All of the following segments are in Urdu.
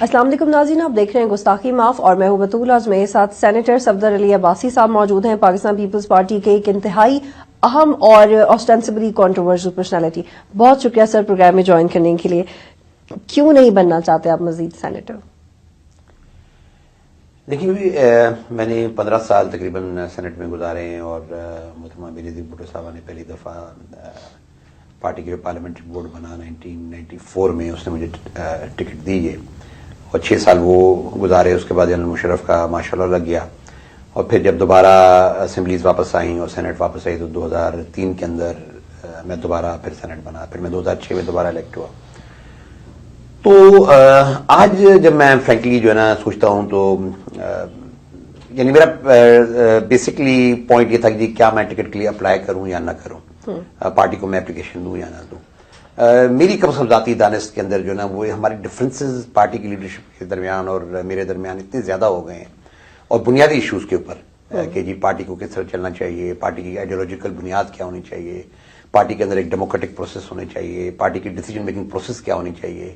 السلام علیکم ناظرین، آپ دیکھ رہے ہیں گستاخی معاف اور میں ہوں بطول. آج میرے ساتھ سینیٹر صفدر علی عباسی صاحب موجود ہیں، پاکستان پیپلز پارٹی کے ایک انتہائی اہم اور آسٹینسبلی کنٹروورشل پرسنالٹی. بہت شکریہ سر پروگرام میں جوائن کرنے کے لیے. کیوں نہیں بننا چاہتے آپ مزید سینیٹر؟ دیکھیے، میں نے 15 سال تقریباً سینٹ میں گزارے ہیں اور محترمہ بینظیر بھٹو صاحبہ نے پہلی دفعہ پارٹی کے پارلیمنٹری بورڈ بنا 1994 میں اس نے مجھے ٹکٹ دی ہے اور 6 سال وہ گزارے. اس کے بعد جنرل مشرف کا ماشاءاللہ لگ گیا اور پھر جب دوبارہ اسمبلیز واپس آئیں اور سینٹ واپس آئی تو 2003 کے اندر میں دوبارہ پھر سینٹ بنا. پھر میں 2006 میں دوبارہ الیکٹ ہوا. تو آج جب میں فرینکلی جو ہے نا سوچتا ہوں تو یعنی میرا بیسکلی پوائنٹ یہ تھا کہ کیا میں ٹکٹ کے لیے اپلائی کروں یا نہ کروں، پارٹی کو میں اپلیکیشن دوں یا نہ دوں. میری کم از ذاتی دانست کے اندر جو ہے نا وہ ہماری ڈفرینسز پارٹی کی لیڈرشپ کے درمیان اور میرے درمیان اتنے زیادہ ہو گئے ہیں اور بنیادی ایشوز کے اوپر کہ جی پارٹی کو کس طرح چلنا چاہیے، پارٹی کی آئیڈیالوجیکل بنیاد کیا ہونی چاہیے، پارٹی کے اندر ایک ڈیموکریٹک پروسیس ہونے چاہیے، پارٹی کی ڈیسیجن میکنگ پروسیس کیا ہونی چاہیے،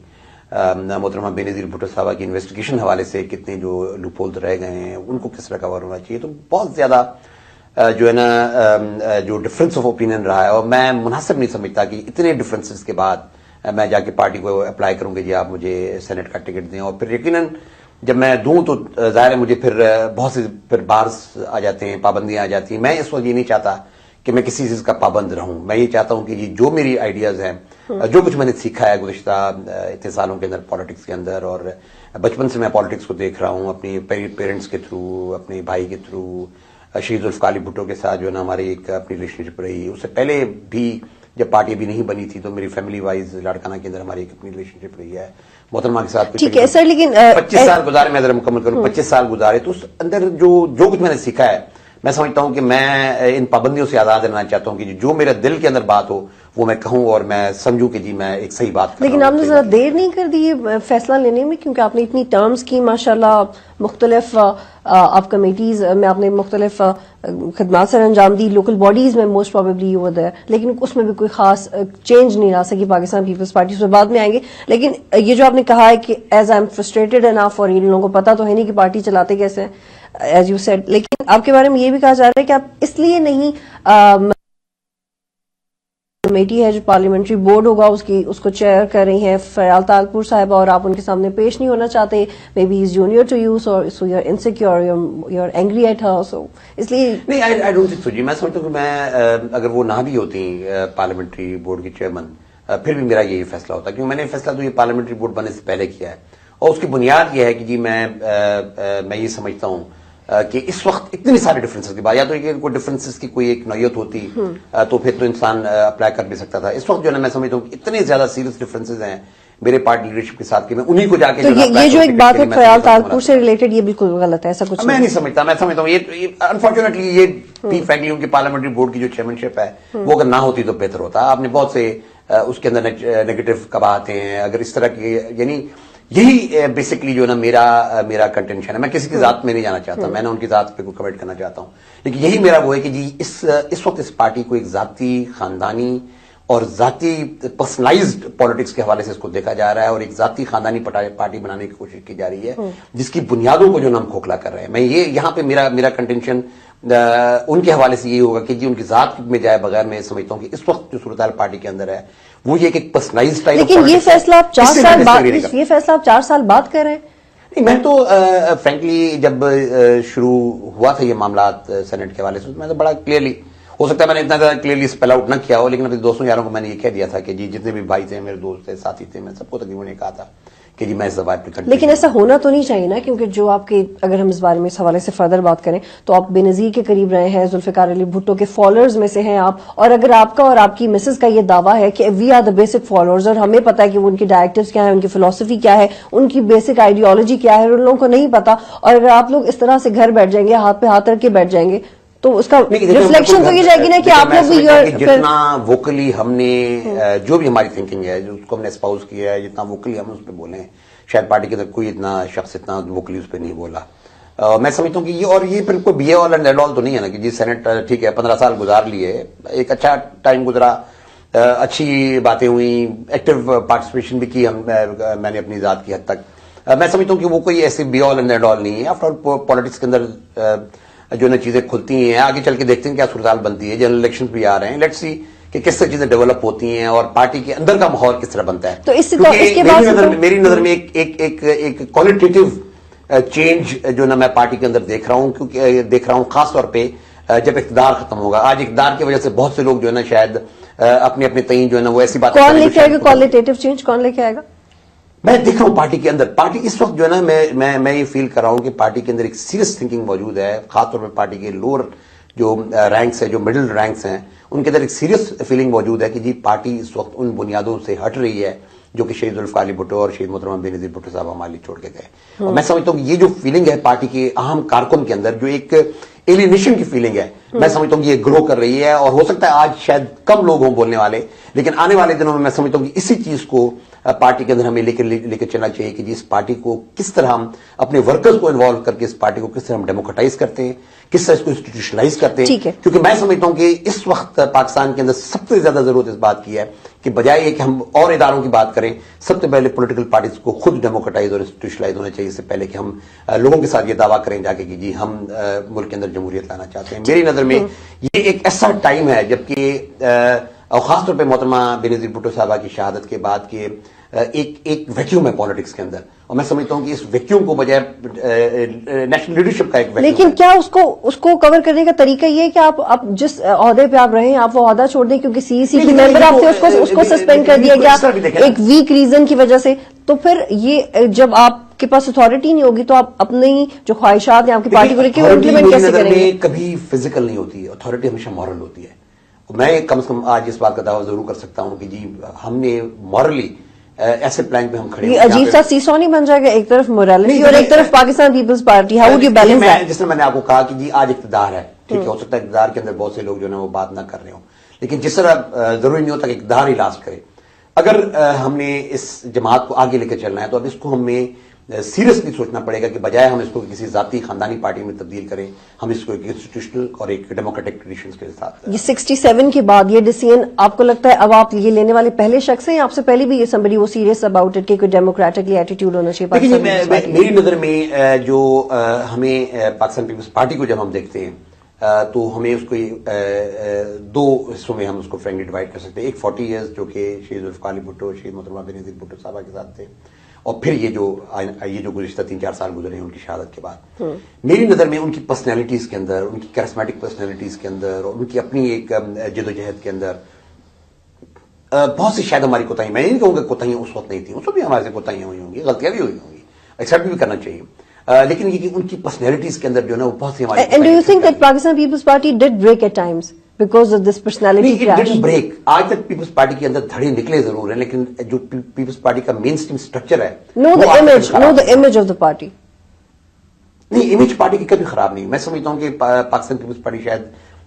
محترمہ بینظیر بھٹو صاحبہ کی انویسٹیگیشن حوالے سے کتنے جو لوپ ہولز رہ گئے ہیں ان کو کس طرح کور ہونا چاہیے. تو بہت زیادہ جو ہے نا جو ڈفرینس آف اوپینین رہا ہے اور میں مناسب نہیں سمجھتا کہ اتنے ڈفرینسز کے بعد میں جا کے پارٹی کو اپلائی کروں گے جی آپ مجھے سینٹ کا ٹکٹ دیں. اور پھر یقیناً جب میں دوں تو ظاہر ہے مجھے پھر بہت سے پھر بارس آ جاتے ہیں، پابندیاں آ جاتی ہیں. میں اس وقت یہ نہیں چاہتا کہ میں کسی چیز کا پابند رہوں. میں یہ چاہتا ہوں کہ جی جو میری آئیڈیاز ہیں، جو کچھ میں نے سیکھا ہے گزشتہ اتنے سالوں کے اندر پالیٹکس کے اندر، اور بچپن سے میں پالیٹکس کو دیکھ رہا ہوں اپنی پیرنٹس کے تھرو، اپنے بھائی کے تھرو، شہید ذوالفقار علی بھٹو کے ساتھ جو ہے نا ہماری ایک اپنی ریلیشن شپ رہی. اس سے پہلے بھی جب پارٹی بھی نہیں بنی تھی تو میری فیملی وائز لاڑکانہ کے اندر ہماری ایک اپنی ریلیشن شپ رہی ہے محترمہ کے ساتھ. ٹھیک ہے سر، لیکن 25 سال گزارے، میں ذرا مکمل کروں، 25 سال گزارے تو اس اندر جو کچھ میں نے سیکھا ہے میں سمجھتا ہوں کہ میں ان پابندیوں سے آزاد رہنا چاہتا ہوں کہ جو میرے دل کے اندر بات ہو وہ میں کہوں اور میں سمجھوں کہ جی میں ایک صحیح بات کروں. لیکن آپ نے ذرا دیر نہیں کر دی یہ فیصلہ لینے میں؟ کیونکہ آپ نے اتنی ٹرمز کی ماشاءاللہ، مختلف آپ کمیٹیز میں آپ نے مختلف خدمات سر انجام دی، لوکل باڈیز میں موسٹ پروبیبلی وہ دیر، لیکن اس میں بھی کوئی خاص چینج نہیں لا سکی پاکستان پیپلز پارٹی. اس میں بعد میں آئیں گے. لیکن یہ جو آپ نے کہا ہے کہ ایز آئی ایم فرسٹریٹڈ انف، اور ان لوگوں کو پتا تو ہے نہیں کہ پارٹی چلاتے کیسے ہیں ایز یو سیڈ، لیکن آپ کے بارے میں یہ بھی کہا جا رہا ہے کہ آپ اس لیے نہیں کمیٹی ہے جو پارلیمنٹری بورڈ ہوگا اس کو چیئر کر رہی ہیں فریال تالپور صاحبہ، اور آپ ان کے سامنے پیش نہیں ہونا چاہتے. May be as junior to you so you are insecure, you are angry at her, so اس لیے نہیں. آئی ڈونٹ تھنک سو جی. میں سمجھتا ہوں کہ میں اگر وہ نہ بھی ہوتی پارلیمنٹری بورڈ کی چیئرمین پھر بھی میرا یہی فیصلہ ہوتا، کیونکہ میں نے فیصلہ تو یہ پارلیمنٹری بورڈ بننے سے پہلے کیا ہے اور اس کی بنیاد یہ ہے کہ جی میں یہ سمجھتا ہوں کہ اس وقت اتنی سارے ڈفرینسز کے بعد یا تو یہ کوئی ڈفرینسز کی کوئی ایک نوعیت ہوتی تو پھر تو انسان اپلائی کر بھی سکتا تھا. اس وقت جو ہے نا میں سمجھتا ہوں کہ اتنے زیادہ سیریس ڈفرینسز ہیں میرے پارٹی لیڈرشپ کے ساتھ کہ میں انہی کو جا کے یہ جو ایک بات ہے فریال تالپور سے ریلیٹڈ، یہ بالکل غلط ہے، ایسا کچھ میں نہیں سمجھتا. میں سمجھتا ہوں یہ انفارچونیٹلی یہ فرینکلی ان کی پارلیمنٹری بورڈ کی جو چیئرمین شپ ہے وہ اگر نہ ہوتی تو بہتر ہوتا. آپ نے بہت سے اس کے اندر نیگیٹو کباتے ہیں. اگر اس طرح کی یعنی یہی بیسکلی جو ہے نا میرا کنٹینشن ہے. میں کسی کی ذات میں نہیں جانا چاہتا، میں نے ان کی ذات پہ کوئی کمنٹ کرنا چاہتا ہوں، لیکن یہی میرا وہ ہے کہ جی اس وقت اس پارٹی کو ایک ذاتی، خاندانی اور ذاتی پرسنلائزڈ پالیٹکس کے حوالے سے اس کو دیکھا جا رہا ہے اور ایک ذاتی خاندانی پارٹی بنانے کی کوشش کی جا رہی ہے جس کی بنیادوں کو جو ہم کھوکھلا کر رہے ہیں. میں یہاں پہ میرا کنٹینشن ان کے حوالے سے یہ ہوگا کہ جی ان کی ذات میں جائے بغیر میں سمجھتا ہوں کہ اس وقت جو صورتحال پارٹی کے اندر ہے وہ یہ ایک پرسنلائزڈ ٹائپ. لیکن یہ فیصلہ آپ 4 سال بعد کر رہے ہیں. نہیں، میں تو فرینکلی جب شروع ہوا تھا یہ معاملات سینٹ کے حوالے سے میں تو بڑا کلیئرلی، ہو سکتا ہے میں نے اتنا زیادہ کلیئرلی اسپیل آؤٹ نہ کیا ہو، لیکن اپنے دوستوں یاروں کو میں نے یہ کہہ دیا تھا کہ جی جتنے بھی بھائی تھے، میرے دوست تھے، ساتھی تھے، میں سب کو تقریباً یہ کہا تھا کہ جی میں اس دفعہ. لیکن ایسا ہونا تو نہیں چاہیے نا، کیونکہ جو آپ کے، اگر ہم اس بارے میں اس حوالے سے فردر بات کریں تو آپ بے نظیر کے قریب رہے ہیں، ذوالفقار علی بھٹو کے فالوورز میں سے ہیں آپ، اور اگر آپ کا اور آپ کی مسز کا یہ دعویٰ ہے کہ we are the basic followers اور ہمیں پتا ہے کہ وہ ان کی ڈائریکٹیوز کیا ہیں، ان کی فلسفی کیا ہے، ان کی بیسک آئیڈیالوجی کیا ہے، ان لوگوں کو نہیں پتا، اور اگر آپ لوگ اس طرح سے گھر بیٹھ جائیں گے، ہاتھ پہ ہاتھ رکھ کے بیٹھ جائیں گے تو اس کا ریفلیکشن تو یہ جائے گی نا کہ آپ لوگ بھی جتنا ووکلی ہم نے جو بھی ہماری تھنکنگ ہے جو اس کو ہم نے اسپاؤز کیا ہے، جتنا ووکلی ہم اس پہ بولے ہیں، شاید پارٹی کے اندر کوئی اتنا شخص اتنا ووکلی اس پہ نہیں بولا. میں سمجھتا ہوں کہ یہ، اور یہ پھر کوئی be all and end all تو نہیں ہے نا کہ جی سینٹ ٹھیک ہے 15 سال گزار لیے، ایک اچھا ٹائم گزرا، اچھی باتیں ہوئی، ایکٹیو پارٹیسپیشن بھی کی میں نے اپنی ذات کی حد تک، میں سمجھتا ہوں کہ وہ کوئی ایسے بی آل اینڈ آل نہیں ہے. آفٹر آل پالیٹکس کے اندر جو نا چیزیں کھلتی ہیں, آگے چل کے دیکھتے ہیں کیا صورتحال بنتی ہے. جنرل الیکشن بھی آ رہے ہیں, لیٹس سی کہ کس طرح چیزیں ڈیولپ ہوتی ہیں اور پارٹی کے اندر کا ماحول کس طرح بنتا ہے. تو اس کے بعد میری نظر میں ایک کوالٹیٹیو چینج جو نا میں پارٹی کے اندر دیکھ رہا ہوں, کیونکہ دیکھ رہا ہوں خاص طور پہ جب اقتدار ختم ہوگا. آج اقتدار کی وجہ سے بہت سے لوگ جو ہے نا شاید اپنے اپنے تئیں جو ہے نا وہ ایسی بات کون لے کے آئے گا, کوالٹیٹیو چینج کون لے کے آئے گا؟ میں دیکھ رہا ہوں پارٹی کے اندر, پارٹی اس وقت جو ہے نا میں یہ فیل کر رہا ہوں کہ پارٹی کے اندر ایک سیریس تھنکنگ موجود ہے, خاص طور پہ پارٹی کے لوور جو رینکس ہیں, جو مڈل رینکس ہیں, ان کے اندر ایک سیریس فیلنگ موجود ہے کہ جی پارٹی اس وقت ان بنیادوں سے ہٹ رہی ہے جو کہ شہید ذوالفقار علی بھٹو اور شہید محترمہ بے نظیر بھٹو صاحب ہمارے لیے چھوڑ کے گئے. اور میں سمجھتا ہوں کہ یہ جو فیلنگ ہے پارٹی کے اہم کارکن کے اندر, جو ایک ایلینیشن کی فیلنگ ہے, میں سمجھتا ہوں کہ یہ گرو کر رہی ہے. اور ہو سکتا ہے آج شاید کم لوگ ہوں بولنے والے, لیکن آنے والے دنوں میں سمجھتا ہوں کہ اسی چیز کو پارٹی کے اندر ہمیں لے کے چلنا چاہیے کہ جی اس پارٹی کو کس طرح ہم اپنے ورکرز کو انوالو کر کے اس پارٹی کو کس طرح ہم ڈیموکریٹائز کرتے ہیں, کس طرح اس کو انسٹیٹیوشنلائز کرتے ہیں. کیونکہ میں سمجھتا ہوں کہ اس وقت پاکستان کے اندر سب سے زیادہ ضرورت اس بات کی ہے کہ بجائے یہ کہ ہم اور اداروں کی بات کریں, سب سے پہلے پولیٹیکل پارٹیز کو خود ڈیموکریٹائز اور انسٹیٹیوشنلائز ہونا چاہیے, اس سے پہلے کہ ہم لوگوں کے ساتھ یہ دعویٰ کریں جا کے کہ جی ہم ملک کے اندر جمہوریت لانا چاہتے ہیں. میری نظر میں یہ ایک ایسا ٹائم ہے جبکہ اور خاص طور پہ محترمہ بے نظیر بھٹو صاحبہ کی شہادت کے بعد کے ایک ویکیوم ہے پالیٹکس کے اندر, اور میں سمجھتا ہوں کہ اس ویکیوم کو بجائے نیشنل لیڈرشپ کا ایک ویکیوم. لیکن کیا اس کو کور کرنے کا طریقہ یہ ہے کہ آپ جس عہدے پہ آپ رہے ہیں آپ وہ عہدہ چھوڑ دیں, کیونکہ سی ای سی کی ممبر آپ تھے, اس کو سسپینڈ کر دیا گیا ایک ویک ریزن کی وجہ سے. تو پھر یہ جب آپ کے پاس اتھارٹی نہیں ہوگی تو آپ اپنی جو خواہشات ہیں آپ کی پارٹی کو لے کے امپلیمنٹ کیسے کریں گے؟ کبھی فزیکل نہیں ہوتی ہے اتھارٹی, ہمیشہ مورل ہوتی ہے. میں کم سے کم آج اس بات کا دعویٰ ضرور کر سکتا ہوں کہ جی ہم نے مورلی ایسے پلان پہ ہم کھڑے ہیں. یہ عجیب سا سیسو نہیں بن جائے گا, ایک طرف موریلٹی اور ایک طرف Pakistan Peoples Party, how would you balance that? جس نے میں نے آپ کو کہا کہ جی آج اقتدار ہے, ٹھیک ہے, ہو سکتا ہے اقتدار کے اندر بہت سے لوگ جو ہے وہ بات نہ کر رہے ہوں, لیکن جس طرح ضروری نہیں ہوتا کہ اقتدار ہی لاسٹ کرے. اگر ہم نے اس جماعت کو آگے لے کے چلنا ہے تو اب اس کو ہمیں سیریسلی سوچنا پڑے گا کہ بجائے ہم اس کو کسی ذاتی خاندانی پارٹی میں تبدیل کریں, ہم اس کو ایک انسٹیٹیوشنل اور ایک ڈیموکریٹک ٹریڈیشنز کے ساتھ. یہ 67 کے بعد یہ ڈیسیژن آپ کو لگتا ہے اب آپ یہ لینے والے پہلے شخص ہیں, آپ سے پہلے بھی یہ somebody وہ سیریس اباؤٹ اٹ کہ کوئی ڈیموکریٹکلی ایٹیٹیوڈ ہونا چاہیے؟ میری نظر میں جو ہمیں پاکستان پیپلز پارٹی کو جب ہم دیکھتے ہیں تو ہمیں اس کو دو حصوں میں ہم اس کو فرینکلی ڈیوائڈ کر سکتے ہیں. ایک 40 ایئرز جو کہ شہید ذوالفقار علی بھٹو, شہید محترمہ بے نظیر بھٹو صاحبہ کے ساتھ تھے, اور پھر یہ جو گزشتہ 3-4 سال گزرے ہیں ان کی شہادت کے بعد. میری نظر میں ان کی پرسنالٹیز کے اندر, ان کی کرسمیٹک پرسنالٹیز کے اندر اور ان کی اپنی ایک جدوجہد کے اندر بہت سی شاید ہماری کوتاہی, میں نہیں کہوں گا کوتاہیاں اس وقت نہیں تھیں, اس وقت بھی ہمارے سے کوتاہیاں ہوئی ہوں گی, غلطیاں بھی ہوئی ہوں گی, ایکسیپٹ بھی کرنا چاہیے, لیکن یہ کہ ان کی پرسنالٹیز کے اندر جو ہے نا وہ بہت سی ہماری. And do you think that Pakistan People's Party did break at times because of this personality clash? Break آج تک پیپلز پارٹی کے اندر دھڑے نکلے ضرور ہیں, لیکن جو پیپلز پارٹی کا مین اسٹریم اسٹرکچر ہے, No the image of the party. نہیں, امیج پارٹی کی کبھی خراب نہیں. میں سمجھتا ہوں کہ پاکستان پیپلز پارٹی شاید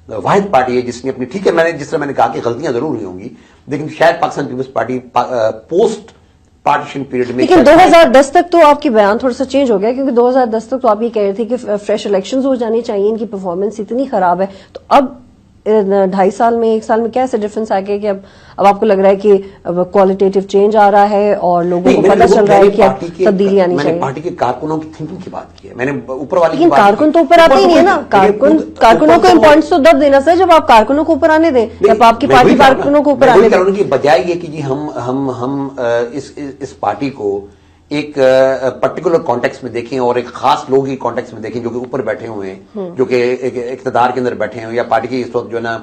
واحد پارٹی ہے جس نے اپنی, ٹھیک ہے میں نے جس طرح میں نے کہا کہ غلطیاں ضرور ہوئی ہوں گی, لیکن شاید Pakistan Peoples Party post partition period میں. لیکن 2010 تک تو آپ کی بیان تھوڑا سا چینج ہو گیا, کیونکہ 2010 تک تو آپ یہ کہہ رہے تھے کہ فریش الیکشنز ہو جانی چاہیے, ان کی پرفارمنس اتنی خراب ہے. تو اب 2.5 سال میں 1 سال میں کیا ایسا ڈفرنس آ گیا کہ اب آپ کو لگ رہا ہے کہ کوالٹیٹیو چینج آ رہا ہے اور لوگوں کو پتہ چل رہا ہے کہ تبدیلی آنی چاہیے؟ میں نے پارٹی کے کارکنوں کی تھنکنگ کی بات کی ہے, میں نے اوپر والی. لیکن کارکن تو اوپر آتے ہی نہیں ہے نا, کارکنوں کو امپورٹنس تو تب دینا چاہیے جب آپ کارکنوں کو اوپر آنے دیں, جب آپ کی پارٹی کارکنوں کو اوپر آنے دیں. بجائے یہ کہ جی ہم اس پارٹی کو ایک پرٹیکولر کانٹیکس میں دیکھیں اور ایک خاص لوگوں کی کانٹیکس میں دیکھیں جو کہ اوپر بیٹھے ہوئے ہیں, جو کہ اقتدار کے اندر بیٹھے ہیں یا پارٹی کی اس وقت جو ہے نا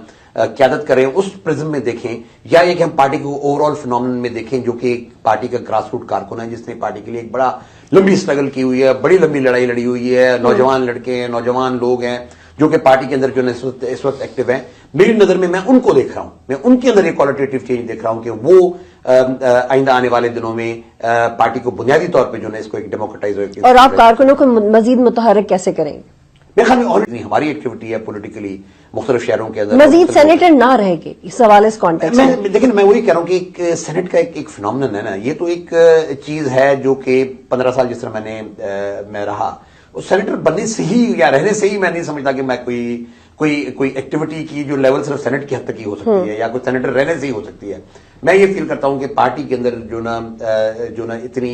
قیادت کریں, اس پرزم میں دیکھیں, یا یہ کہ ہم پارٹی کو اوور آل فینومینن میں دیکھیں جو کہ پارٹی کا گراس روٹ کارکن ہے جس نے پارٹی کے لیے ایک بڑا لمبی اسٹرگل کی ہوئی ہے, بڑی لمبی لڑائی لڑی ہوئی ہے, نوجوان لڑکے ہیں, نوجوان لوگ ہیں جو کہ پارٹی کے اندر جو ہے اس وقت ایکٹیو ہیں. میری نظر میں ان کو دیکھ رہا ہوں, میں ان کے اندر ایک کوالٹیٹیو چینج دیکھ رہا ہوں کہ وہ آئندہ آنے والے دنوں میں پارٹی کو بنیادی طور پہ جو ہے اس کو ایک ڈیموکریٹائز ہو. اور آپ کارکنوں کو مزید متحرک کیسے کریں گے؟ میرے خیال میں آلریڈی ہماری ایکٹیویٹی ہے پولیٹیکلی مختلف شہروں کے اندر. مزید سینیٹر نہ رہے گی اس سوال اس کانٹیکسٹ میں, لیکن میں وہی کہہ رہا ہوں کہ ایک سینٹ کا ایک فینومینن ہے نا, یہ تو ایک چیز ہے جو کہ 15 سال جس طرح میں رہا, اس سینیٹر بننے سے ہی یا رہنے سے ہی میں نہیں سمجھتا کہ میں کوئی ایکٹیویٹی کی جو لیول صرف سینٹ کی حد تک ہی ہو سکتی ہے یا کوئی سینیٹر رہنے سے ہی ہو سکتی ہے. میں یہ فیل کرتا ہوں کہ پارٹی کے اندر جو نا اتنی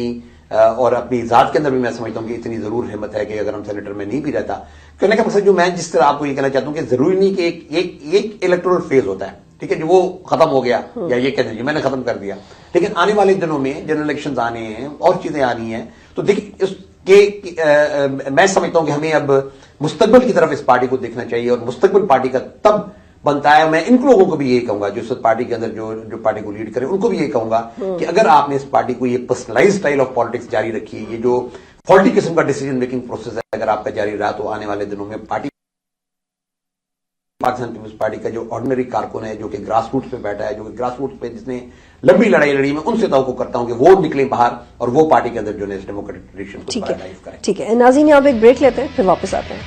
اور اپنی ذات کے اندر بھی میں سمجھتا ہوں کہ اتنی ضرور ہمت ہے کہ اگر ہم سینیٹر میں نہیں بھی رہتا. کہنے کا مقصد جو میں جس طرح آپ کو یہ کہنا چاہتا ہوں کہ ضروری نہیں کہ ایک الیکٹورل فیز ہوتا ہے, ٹھیک ہے, جو وہ ختم ہو گیا یا یہ کہہ دیجیے میں نے ختم کر دیا, لیکن آنے والے دنوں میں جنرل الیکشنز آنے ہیں اور چیزیں آنی ہیں. تو دیکھیے میں سمجھتا ہوں کہ ہمیں اب مستقبل کی طرف اس پارٹی کو دیکھنا چاہیے, اور مستقبل پارٹی کا تب بنتا ہے. میں ان لوگوں کو بھی یہی کہوں گا جو اس پارٹی کے اندر جو پارٹی کو لیڈ کرے, ان کو بھی یہ کہوں گا کہ اگر آپ نے اس پارٹی کو یہ پرسنلائز اسٹائل آف پالیٹکس جاری رکھی, یہ جو فالٹی قسم کا ڈیسیجن میکنگ پروسیس ہے اگر آپ کا جاری رہا, تو آنے والے دنوں میں پاکستان پیپلز پارٹی کا جو آرڈنری کارکن ہے جو کہ گراس روٹس پہ بیٹھا ہے, جو کہ گراس روٹس پہ جس نے لمبی لڑائی لڑی, میں ان سے توقع کرتا ہوں کہ وہ نکلیں باہر اور وہ پارٹی کے اندر جو ہے ڈیموکریٹک ٹریڈیشن کو لائف کریں. ٹھیک ہے ناظرین, آپ ایک بریک لیتے ہیں پھر واپس آتے ہیں.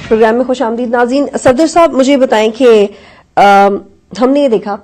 پروگرام میں خوش آمدید ناظرین. صدر صاحب مجھے بتائیں کہ ہم نے یہ دیکھا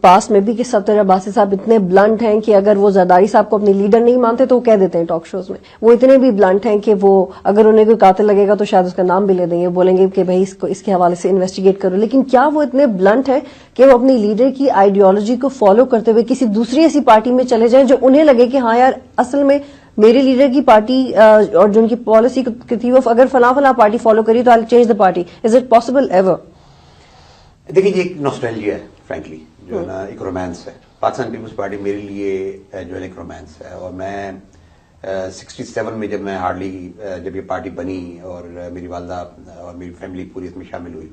پاس میں بھی کہ صدر عباسی صاحب اتنے بلنٹ ہیں کہ اگر وہ زرداری صاحب کو اپنے لیڈر نہیں مانتے تو وہ کہہ دیتے ہیں ٹاک شوز میں. وہ اتنے بھی بلنٹ ہیں کہ وہ اگر انہیں کوئی قاتل لگے گا تو شاید اس کا نام بھی لے دیں گے, بولیں گے کہ بھائی اس کے حوالے سے انویسٹیگیٹ کرو. لیکن کیا وہ اتنے بلنٹ ہیں کہ وہ اپنی لیڈر کی آئیڈیالوجی کو فالو کرتے ہوئے کسی دوسری ایسی پارٹی میں چلے جائیں جو انہیں لگے کہ ہاں یار اصل میں میرے لیڈر کی پارٹی اور جو ان کی پالیسی تھی وہ اگر فلاں پارٹی فالو کری تو آئی change the party. Is it possible ever? دیکھیے یہ ایک نوسٹیلجیا ہے فرینکلی, جو ہے نا ایک رومانس ہے. پاکستان پیپلز پارٹی میرے لیے جو ہے ایک رومانس ہے, اور میں 67 میں جب میں ہارڈلی جب یہ پارٹی بنی اور میری والدہ اور میری فیملی پوری اس میں شامل ہوئی,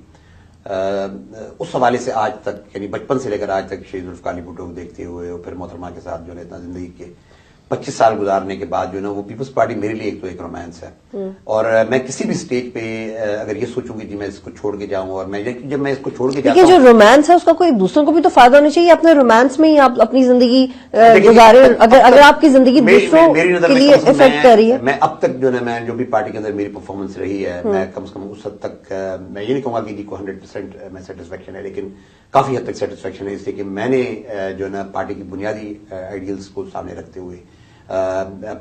اس حوالے سے آج تک یعنی بچپن سے لے کر آج تک شہید ذوالفقار علی بھٹو کو دیکھتے ہوئے اور پھر محترمہ کے ساتھ جو ہے اتنا زندگی کے 25 سال گزارنے کے بعد جو ہے نا وہ پیپلز پارٹی میرے لیے ایک تو ایک رومانس ہے. اور میں کسی بھی سٹیج پہ اگر یہ سوچوں گی جی میں اس کو چھوڑ کے جاؤں, اور میں جب میں اس کو چھوڑ کے جاتا ہوں, جو رومانس ہے اس کا کوئی دوسروں کو بھی تو فائدہ ہونا چاہیے. اپنے رومانس میں ہی آپ اپنی زندگی گزارے, اگر آپ کی زندگی دوسروں کے لیے افیکٹ کر رہی ہے. میں اب تک جو ہے میں جو بھی پارٹی کے اندر میری پرفارمنس رہی ہے, میں کم سے کم اس حد تک میں یہ نہیں کہوں گا کہ جی کو 100% میں سیٹسفیکشن ہے, لیکن کافی حد تک سیٹسفیکشن ہے, اس لیے کہ میں نے جو ہے نا پارٹی کی بنیادی آئیڈیلز کو سامنے رکھتے ہوئے,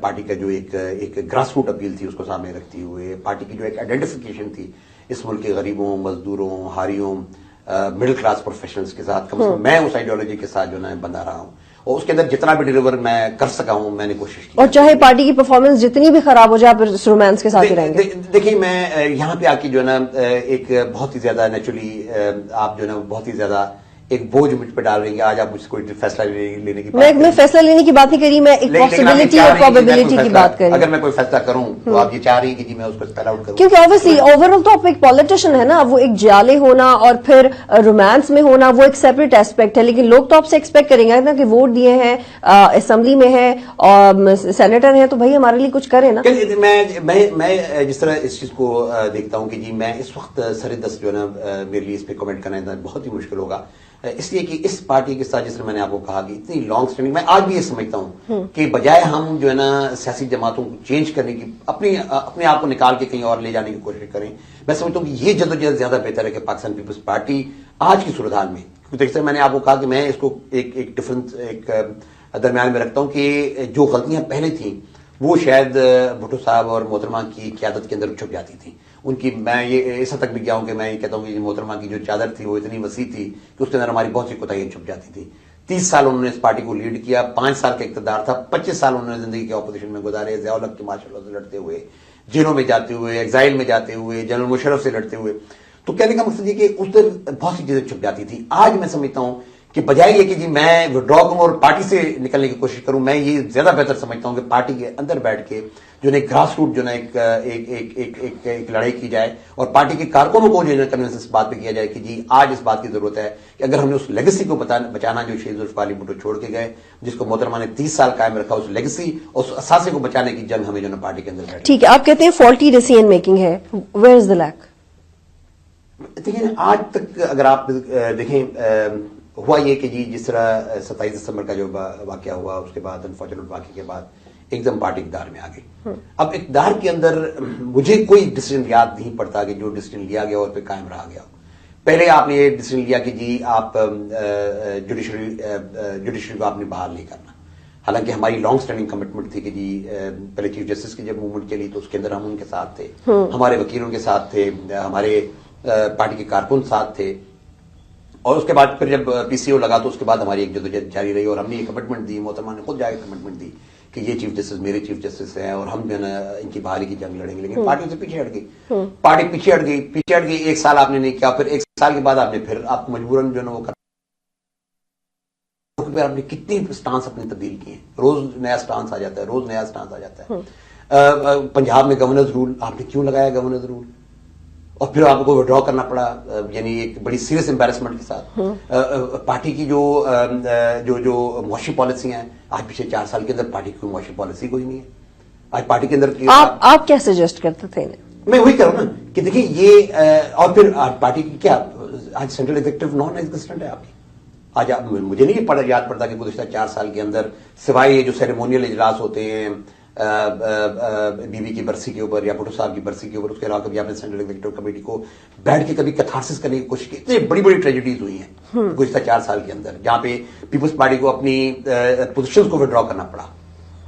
پارٹی کا جو ایک گراس روٹ اپیل تھی اس کو سامنے رکھتے ہوئے, پارٹی کی جو ایک آئیڈینٹیفیکیشن تھی اس ملک کے غریبوں, مزدوروں, ہاریوں, مڈل کلاس پروفیشنلز کے ساتھ, کم سے کم میں اس آئیڈیالوجی کے ساتھ جو ہے بندہ رہا ہوں, اور اس کے اندر جتنا بھی ڈیلیور میں کر سکا ہوں میں نے کوشش کی. اور چاہے پارٹی کی پرفارمنس جتنی بھی خراب ہو جائے پھر اس رومانس کے ساتھ ہی رہیں گے. دیکھیے میں یہاں پہ آ کے جو ہے نا ایک بہت ہی زیادہ نیچرلی آپ جو ہے نا بہت ہی زیادہ ایک بوجھ مجھ پہ ڈال رہی ہیں. آج آپ مجھ سے کوئی فیصلہ لینے کی بات, میں فیصلہ لینے کی بات نہیں کر رہی, میں ایک پاسبلٹی اور پروبیبلٹی کی بات کر رہی ہوں. اگر میں کوئی فیصلہ کروں تو آپ یہ چاہ رہی ہیں کہ جی میں اس کو اسپیل آؤٹ کروں, کیونکہ obviously اوور آل تو آپ ایک پالیٹیشین ہے نا, وہ ایک جالے ہونا اور پھر رومانس میں ہونا وہ ایک سیپریٹ ایسپیکٹ ہے, لیکن لوگ تو آپ سے ایکسپیکٹ کریں گے نا کہ ووٹ دیے ہیں, اسمبلی میں ہے اور سینیٹر ہیں, تو بھائی ہمارے لیے کچھ کریں نا. میں جس طرح اس چیز کو دیکھتا ہوں کہ جی میں اس وقت سر دست جو ہے نا میرے لیے اس پہ کمنٹ کرنا بہت ہی مشکل ہوگا, اس لیے کہ اس پارٹی کے ساتھ جس طرح میں نے آپ کو کہا کہ اتنی لانگ اسٹینڈنگ, میں آج بھی یہ سمجھتا ہوں کہ بجائے ہم جو ہے نا سیاسی جماعتوں کو چینج کرنے کی اپنے آپ کو نکال کے کہیں اور لے جانے کی کوشش کریں, میں سمجھتا ہوں کہ یہ جدوجہد زیادہ بہتر ہے کہ پاکستان پیپلز پارٹی آج کی صورتحال میں, کیونکہ جیسے میں نے آپ کو کہا کہ میں اس کو ایک ڈفرنس ایک درمیان میں رکھتا ہوں کہ جو غلطیاں پہلے تھیں وہ شاید بھٹو صاحب اور محترمہ کی قیادت کے اندر چھپ جاتی تھیں. ان کی میں یہ اس حد تک بھی گیا ہوں کہ میں یہ کہتا ہوں کہ محترمہ کی جو چادر تھی وہ اتنی وسیع تھی کہ اس کے اندر ہماری بہت سی کوتاہیاں چھپ جاتی تھی. 30 سال انہوں نے اس پارٹی کو لیڈ کیا, 5 سال کا اقتدار تھا, 25 سال انہوں نے زندگی کے اپوزیشن میں گزارے, ضیاء الحق کے ماشاء اللہ سے لڑتے ہوئے, جیلوں میں جاتے ہوئے, ایگزائل میں جاتے ہوئے, جنرل مشرف سے لڑتے ہوئے. تو کہنے کا مقصد یہ کہ اس دن بہت سی چیزیں چھپ جاتی تھی. آج میں سمجھتا ہوں کہ بجائے یہ کہ جی میں وڈرا کروں اور پارٹی سے نکلنے کی کوشش کروں, میں یہ زیادہ بہتر سمجھتا ہوں کہ پارٹی کے اندر بیٹھ کے جو ہے گراس روٹ جو ہے ایک لڑائی کی جائے, اور پارٹی کے کارکنوں کو جو ہے کنوینس اس بات پہ کیا جائے کہ جی آج اس بات کی ضرورت ہے کہ اگر ہم نے اس لیگیسی کو بچانا جو شہید ذوالفقار علی بھٹو چھوڑ کے گئے, جس کو محترمہ نے 30 سال قائم رکھا, اس لیگیسی اور اس اثاثے کو بچانے کی جنگ ہمیں جو ہے پارٹی کے اندر بیٹھے. ٹھیک ہے, آپ کہتے ہیں فالٹی ڈیسیژن میکنگ ہے, ویئر از دا لیک؟ دیکھیں آج تک اگر آپ دیکھیں ہوا یہ کہ جی جس طرح 27 دسمبر کا جو واقعہ ہوا, اس کے بعد انفارچونیٹ واقعے کے بعد ایک دم پارٹی اقتدار میں آ گئی. اب اقتدار کے اندر مجھے کوئی ڈیسیژن یاد نہیں پڑتا کہ جو ڈیسیژن لیا گیا اور پہ قائم رہا گیا. پہلے آپ نے یہ ڈیسیژن لیا کہ جی آپ جوڈیشری کو آپ نے بحال نہیں کرنا, حالانکہ ہماری لانگ اسٹینڈنگ کمٹمنٹ تھی کہ جی پہلے چیف جسٹس کی جب موومنٹ چلی تو اس کے اندر ہم ان کے ساتھ تھے, ہمارے وکیلوں کے ساتھ تھے, ہمارے پارٹی کے کارکن ساتھ تھے, اور اس کے بعد پھر جب پی سی او لگا تو اس کے بعد ہماری ایک جدوجہد جاری رہی, اور ہم نے یہ کمٹمنٹ دی, محترمہ نے خود جا کے کمٹمنٹ دی کہ یہ چیف جسٹس میرے چیف جسٹس ہیں اور ہم جو ہے نا ان کی بحالی کی جنگ لڑیں گے. لیکن پارٹی سے پیچھے ہٹ گئی, پارٹی پیچھے ہٹ گئی. 1 سال آپ نے نہیں کیا, پھر 1 سال کے بعد آپ نے پھر آپ مجبوراً جو ہے نا وہ آپ نے کتنی سٹانس اپنے تبدیل کیے ہیں, روز نیا سٹانس آ جاتا ہے, روز نیا سٹانس آ جاتا ہے. پنجاب میں گورنرز رول آپ نے کیوں لگایا گورنرز رول, اور پھر آپ کو وڈرا کرنا پڑا, یعنی ایک بڑی سیریس امبیرسمنٹ کے ساتھ. پارٹی کی جو معاشی پالیسی ہیں, آج پچھلے 4 سال کے اندر پارٹی کی معاشی پالیسی کوئی نہیں ہے. آج پارٹی کے اندر آپ کیا سجیسٹ کرتے تھے انہیں؟ میں وہی کروں نا کہ دیکھیں یہ, اور پھر پارٹی کی کیا آج سینٹرل ایگزیکٹو نان ایگزسٹنٹ ہے آپ کی. آج مجھے نہیں یاد پڑتا کہ گزشتہ 4 سال کے اندر سوائے یہ جو سیریمونیل اجلاس ہوتے ہیں بیوی کی برسی کے اوپر یا بھٹو صاحب کی برسی کے اوپر, اس کے علاوہ کبھی آپ نے سینٹرل ایگزیکٹو کمیٹی کو بیٹھ کے کبھی کتھارسس کرنے کی کوشش کی. اتنی بڑی بڑی ٹریجڈیز ہوئی ہیں گزشتہ 4 سال کے اندر جہاں پہ پیپلز پارٹی کو اپنی پوزیشنز کو ودرا کرنا پڑا,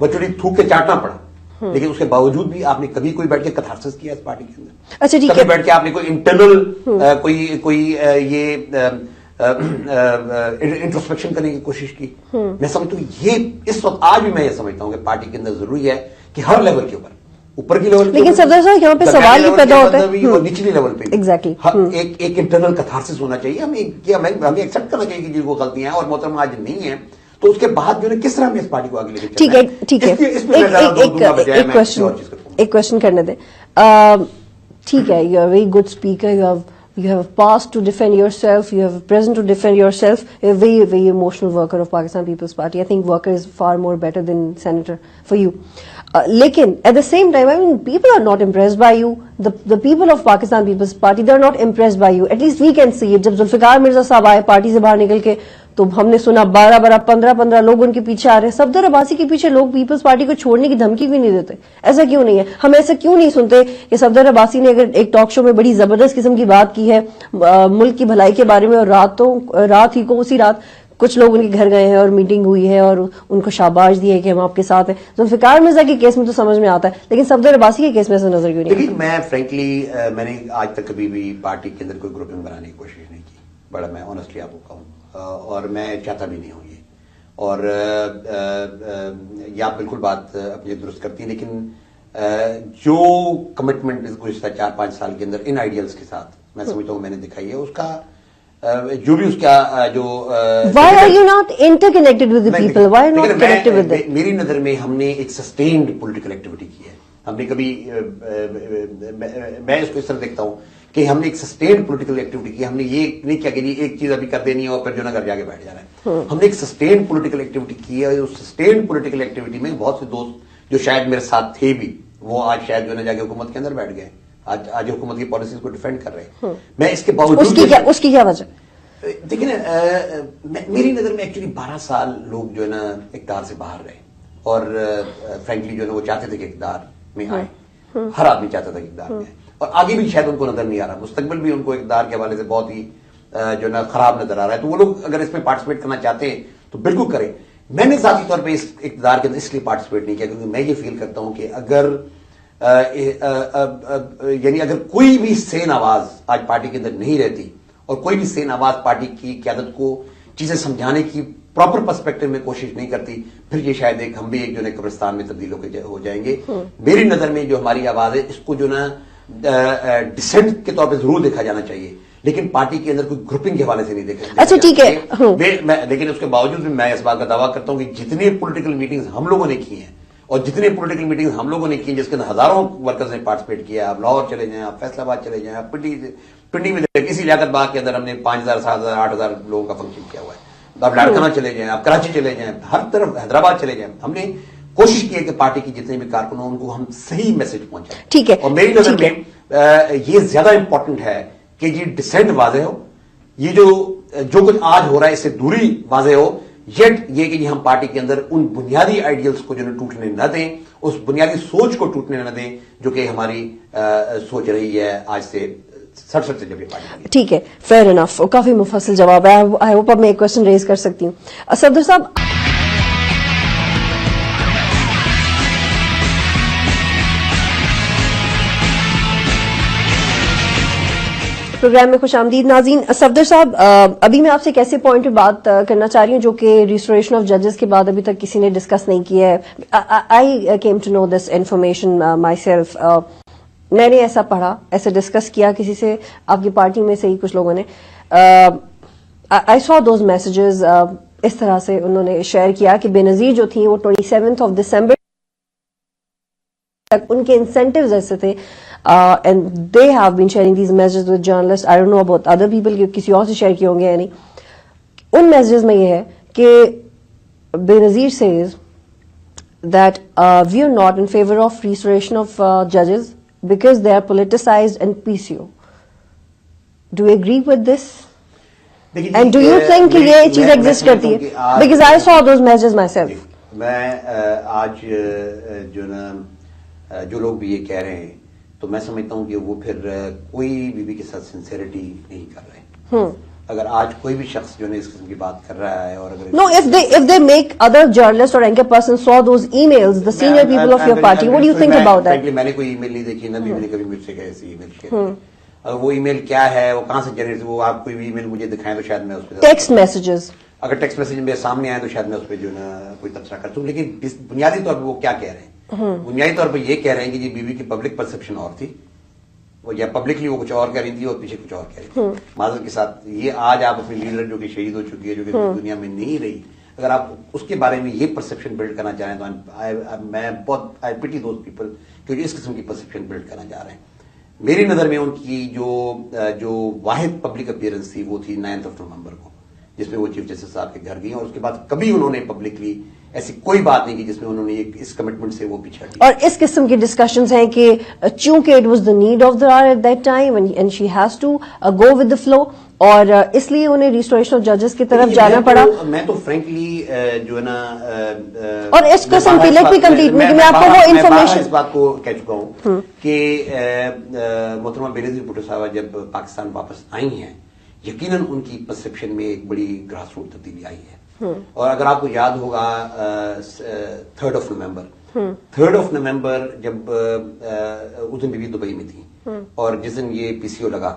ورچولی تھوک کے چاٹنا پڑا, لیکن اس کے باوجود بھی آپ نے کبھی کوئی بیٹھ کے کتھارسس کیا اس پارٹی کے اندر؟ اچھا ٹھیک ہے, کبھی بیٹھ کے آپ نے کوئی انٹرنل کوئی یہ انٹروسپیکشن کرنے کی کوشش کی؟ میں سمجھتا ہوں یہ اس وقت آج بھی میں یہ سمجھتا ہوں کہ پارٹی کے اندر ضروری ہے کہ ہر لیول کے اوپر کی لیول, لیکن صدر صاحب یہاں پہ سوال یہ پیدا ہوتا ہے اور نچلی لیول پہ ایگزیکٹلی ایک انٹرنل کتھارسس ہونا چاہیے. ہمیں ایکسپٹ کرنا چاہیے کہ جن کو غلطیاں ہیں اور محترم آج نہیں ہیں, تو اس کے بعد جو ہے کس طرح ہمیں اس پارٹی کو آگے لے کے چلنا ہے. ٹھیک ہے, ایک کوشچن کرنے دیں. ٹھیک ہے, you are very good speaker, you have passed to defend yourself, you have present to defend yourself, a very, very emotional worker of Pakistan People's Party. I think worker is far more better than senator for you. Lekin, at the same time, I mean, people are not impressed by you. The people of Pakistan People's Party, they are not impressed by you. At least we can see it. جب ذوالفقار مرزا صاحب آئے پارٹی سے باہر نکل کے, تو ہم نے سنا 15 لوگ ان کے پیچھے آ رہے ہیں. صفدر عباسی کے پیچھے لوگ پیپلز پارٹی کو چھوڑنے کی دھمکی بھی نہیں دیتے. ایسا کیوں نہیں ہے؟ ہم ایسا کیوں نہیں سنتے کہ صفدر عباسی نے اگر ایک ٹاک شو میں بڑی زبردست قسم کی بات کی ہے ملک کی بھلائی کے بارے میں, اور رات ہی کو اسی رات کچھ لوگ ان کے گھر گئے ہیں اور میٹنگ ہوئی ہے اور ان کو شاباش دی ہے کہ ہم آپ کے ساتھ ہیں. ذوالفقار مرزا کے کیس میں تو سمجھ میں آتا ہے, لیکن صفدر عباسی کے کیس میں ایسا نظر کیوں نہیں؟ لیکن میں فرینکلی میں نے آج تک کبھی بھی پارٹی کے اندر کوئی گروپنگ بنانے کی کوشش نہیں کی, بڑا میں آنیسٹلی آپ کو کہوں, اور میں چاہتا بھی نہیں ہوں یہ. اور یہ آپ بالکل بات اپنی درست کرتی ہیں, لیکن جو کمٹمنٹ گزشتہ 4-5 سال کے اندر ان آئیڈیلز کے ساتھ میں سمجھتا ہوں میں نے دکھائی ہے, اس کا جو بھی اس کا جو Why are you not interconnected with the people? Why are you not connected with them? میری نظر میں ہم نے ایک سسٹینڈ پولیٹیکل ایکٹیویٹی کی ہے. ہم نے کبھی میں اس کو اس طرح دیکھتا ہوں کہ ہم نے ایک سسٹینڈ پولیٹیکل ایکٹیویٹی کی. ہم نے یہ نہیں کیا کہ ایک چیز ابھی کر دینی ہے اور پھر جو نا گھر جا کے بیٹھ جانا ہے. ہم نے ایک سسٹینڈ پولیٹیکل ایکٹیویٹی کی ہے. اس سسٹینڈ پولیٹیکل ایکٹیویٹی میں بہت سے دوست جو شاید میرے ساتھ تھے بھی, وہ آج شاید جو ہے جا کے حکومت کے اندر بیٹھ گئے, آج حکومت کی پالیسیز کو ڈیفینڈ کر رہے ہیں. میں اس کے باوجود اس کی کیا وجہ؟ دیکھیں میری نظر میں ایکچولی 12 سال لوگ جو ہے نا اقتدار سے باہر رہے, اور فرینکلی جو ہے نا وہ چاہتے تھے کہ اقتدار میں آئے. ہر آدمی چاہتا تھا کہ اقتدار میں آئے, اور آگے بھی شاید ان کو نظر نہیں آ رہا, مستقبل بھی ان کو اقتدار کے حوالے سے بہت ہی جو ہے نا خراب نظر آ رہا ہے. تو وہ لوگ اگر اس میں پارٹیسپیٹ کرنا چاہتے ہیں تو بالکل کریں. میں نے ذاتی طور پہ اس اقتدار کے اندر اس لیے پارٹیسپیٹ نہیں کیا کیونکہ میں یہ فیل کرتا ہوں کہ یعنی اگر کوئی بھی سین آواز آج پارٹی کے اندر نہیں رہتی, اور کوئی بھی سین آواز پارٹی کی قیادت کو چیزیں سمجھانے کی پراپر پرسپیکٹو میں کوشش نہیں کرتی, پھر یہ شاید ہم بھی ایک جو ہے قبرستان میں تبدیل ہو جائیں گے. میری نظر میں جو ہماری آواز ہے اس کو جو نا ڈسینٹ کے طور پہ ضرور دیکھا جانا چاہیے, لیکن پارٹی کے اندر کوئی گروپنگ کے حوالے سے نہیں دیکھا. اچھا ٹھیک ہے, لیکن اس کے باوجود بھی میں اس بات کا دعویٰ کرتا ہوں کہ جتنے پولیٹیکل میٹنگز ہم لوگوں نے کی ہیں, اور جتنے پولیٹیکل میٹنگز ہم لوگوں نے کی جس کے اندر ہزاروں ورکرز نے پارٹیسپیٹ کیا, آپ لاہور چلے جائیں, آپ فیصل آباد چلے جائیں, آپ پنڈی میں اسی لیاقت باغ کے اندر ہم نے 5,000 7,000 8,000 لوگوں کا فنکشن کیا ہوا ہے. آپ لاڑکانہ چلے جائیں, آپ کراچی چلے جائیں, ہر طرف حیدرآباد چلے جائیں, ہم نے کوشش کی ہے کہ پارٹی کی جتنے بھی کارکن ہوں ان کو ہم صحیح میسج پہنچائیں. ٹھیک ہے, اور میری نظر میں یہ زیادہ امپورٹنٹ ہے کہ جی ڈسینٹ واضح ہو, یہ جو کچھ آج ہو رہا ہے اس سے دوری واضح ہو, یٹ یہ کہ ہم پارٹی کے اندر ان بنیادی آئیڈیلز کو جو ٹوٹنے نہ دیں, اس بنیادی سوچ کو ٹوٹنے نہ دیں جو کہ ہماری سوچ رہی ہے آج سے 67 سے جب یہ پارٹی. ٹھیک ہے, فیئر انف, کافی مفصل جواب ہے. آئی ہوپ اب میں ایک کوشچن ریز کر سکتی ہوں. صدر صاحب, پروگرام میں خوش آمدید ناظرین. صفدر صاحب, ابھی میں آپ سے ایک ایسے پوائنٹ پہ بات کرنا چاہ رہی ہوں جو کہ ریسٹوریشن آف ججز کے بعد ابھی تک کسی نے ڈسکس نہیں کیا ہے. I came to know this information myself. میں نے ایسا پڑھا, ایسے ڈسکس کیا کسی سے, آپ کی پارٹی میں سے ہی کچھ لوگوں نے. آئی سو دوز میسیجز. اس طرح سے انہوں نے شیئر کیا کہ بے نظیر جو تھیں وہ 27 دسمبر تک ان کے انسینٹیوز ایسے تھے, and they have been sharing these messages with journalists. I don't know about other people کہ کسی اور سے شیئر کیے ہوں گے یا نہیں. ان میسیجز میں یہ ہے کہ بے نظیر says that we are not in favor of restoration of judges because they are politicized and PCO. Do you agree with this? And do you think کہ یہ چیز ایگزسٹ کرتی ہے? Because I saw those messages myself. میں آج جو نا جو لوگ بھی یہ کہہ رہے ہیں تو میں سمجھتا ہوں کہ وہ پھر کوئی بی کے ساتھ سنسیریٹی نہیں کر رہے. اگر آج کوئی بھی شخص جو ہے اس قسم کی بات کر رہا ہے اور اگر No, if they make other journalists or anchor person saw those emails, the senior people of your party, what do you think about that? میں نے کوئی ای میل نہیں دیکھی, نہ بھی میں نے کبھی مجھ سے ایسی ای میل شیئر کی. اگر وہ ای میل کیا ہے, وہ کہاں سے جنریٹ, وہ آپ کوئی بھی ای میل مجھے دکھائیں تو شاید میں اس پہ ٹیکسٹ میسیجز, اگر ٹیکسٹ میسج میرے سامنے آئے تو شاید میں اس پہ جو ہے نا کوئی تبصرہ کرتا ہوں. لیکن بنیادی طور پہ وہ کیا کہہ رہے ہیں, بنیادی طور پہ یہ کہہ رہے ہیں کہ جی بی کی پبلک پرسپشن اور تھی, وہ یا پبلکلی وہ کچھ اور کہہ رہی تھی اور پیچھے کچھ اور کہہ رہی تھی. معذرت کے ساتھ یہ آج آپ اپنی لیڈر جو کہ شہید ہو چکی ہے, جو کہ دنیا میں نہیں رہی, اگر آپ اس کے بارے میں یہ پرسپشن بلڈ کرنا چاہ رہے ہیں تو میں بہت آئی پٹی دوز پیپل کہ اس قسم کی پرسپشن بلڈ کرنا چاہ رہے ہیں. میری نظر میں ان کی جو واحد پبلک اپیئرنس تھی وہ تھی 9 نومبر کو, جس میں وہ چیف جسٹس صاحب کے گھر گئی, اور اس کے بعد کبھی انہوں نے پبلکلی ایسی کوئی بات نہیں کی جس میں انہوں نے اس کمٹمنٹ سے وہ پیچھے ہٹی. اور اس قسم کی ڈسکشنز ہیں کہ چونکہ it was the need of the hour at that time and she has to go with the flow, اور اس لیے انہیں ریسٹوریشن آف ججز کی طرف جانا پڑا. میں تو فرینکلی جو ہے نا, اور اس قسم کی لیٹ می کمپلیٹ میں آپ کو وہ انفارمیشن اس بات کو کہہ چکا ہوں کہ محترمہ بے نظیر بھٹو صاحبہ جب پاکستان واپس آئی ہیں, یقیناً ان کی پرسپشن میں ایک بڑی گراس روٹ تبدیلی آئی ہے. اور اگر آپ کو یاد ہوگا 3 نومبر جب اس دن بی بی دبئی میں تھی, اور جس دن یہ پی سی او لگا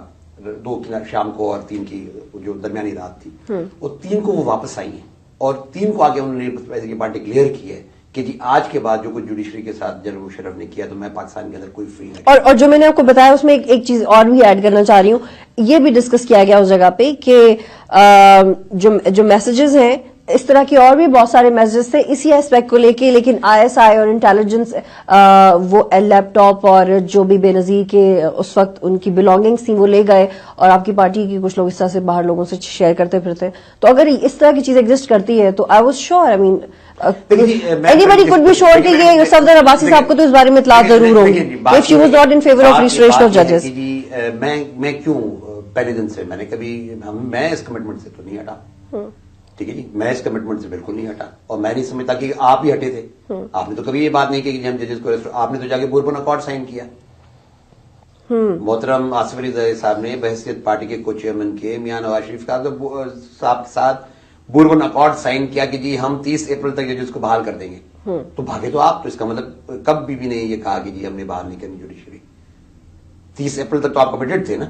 2 شام کو اور 3 کی جو درمیانی رات تھی, اور 3 کو وہ واپس آئی ہیں, اور 3 کو آگے انہوں نے پیپلز پارٹی ڈکلیئر کی ہے کہ جی آج کے بعد جو کچھ جوڈیشری کے ساتھ جنرل مشرف نے کیا تو میں پاکستان کے اندر کوئی فری نہیں. اور جو میں نے آپ کو بتایا اس میں ایک چیز اور بھی ایڈ کرنا چاہ رہی ہوں, یہ بھی ڈسکس کیا گیا اس جگہ پہ کہ جو میسیجز ہیں, اس طرح کی اور بھی بہت سارے میسیجز تھے اسی ایسپیکٹ کو لے کے, لیکن آئی ایس آئی اور انٹیلیجنس وہ لیپ ٹاپ اور جو بھی بے نظیر کے اس وقت ان کی بلانگنگس تھیں وہ لے گئے, اور آپ کی پارٹی کی کچھ لوگ اس طرح سے باہر لوگوں سے شیئر کرتے پھرتے. تو اگر اس طرح کی چیز ایگزسٹ کرتی ہے تو I was sure, I mean anybody could be sure کہ یہ صفدر عباسی صاحب کو تو اس بارے میں اطلاع ضرور ہوگی if she was not in favor of restoration of judges. میں کیوں پہلے دن سے میں اس کمٹمنٹ سے تو نہیں ہٹا, ٹھیک ہے جی, میں اس کمٹمنٹ سے بالکل نہیں ہٹا, اور میں نہیں سمجھتا کہ آپ ہی ہٹے تھے. آپ نے تو کبھی یہ بات نہیں کی کہ ہم ججز کو, آپ نے تو جا کے بوربن اکارڈ سائن کیا. محترم آصف علی زرداری صاحب نے بحیثیت پارٹی کے کو چیئرمین کے میاں نواز شریف صاحب کے ساتھ بوربن اکارڈ سائن کیا کہ جی ہم 30 اپریل تک ججز کو بحال کر دیں گے. تو بھاگے تو آپ, تو اس کا مطلب کب بھی نہیں یہ کہا کہ جی ہم نے بحال نہیں کرنی جوڈیشری. 30 اپریل تک تو آپ کمیٹڈ تھے نا,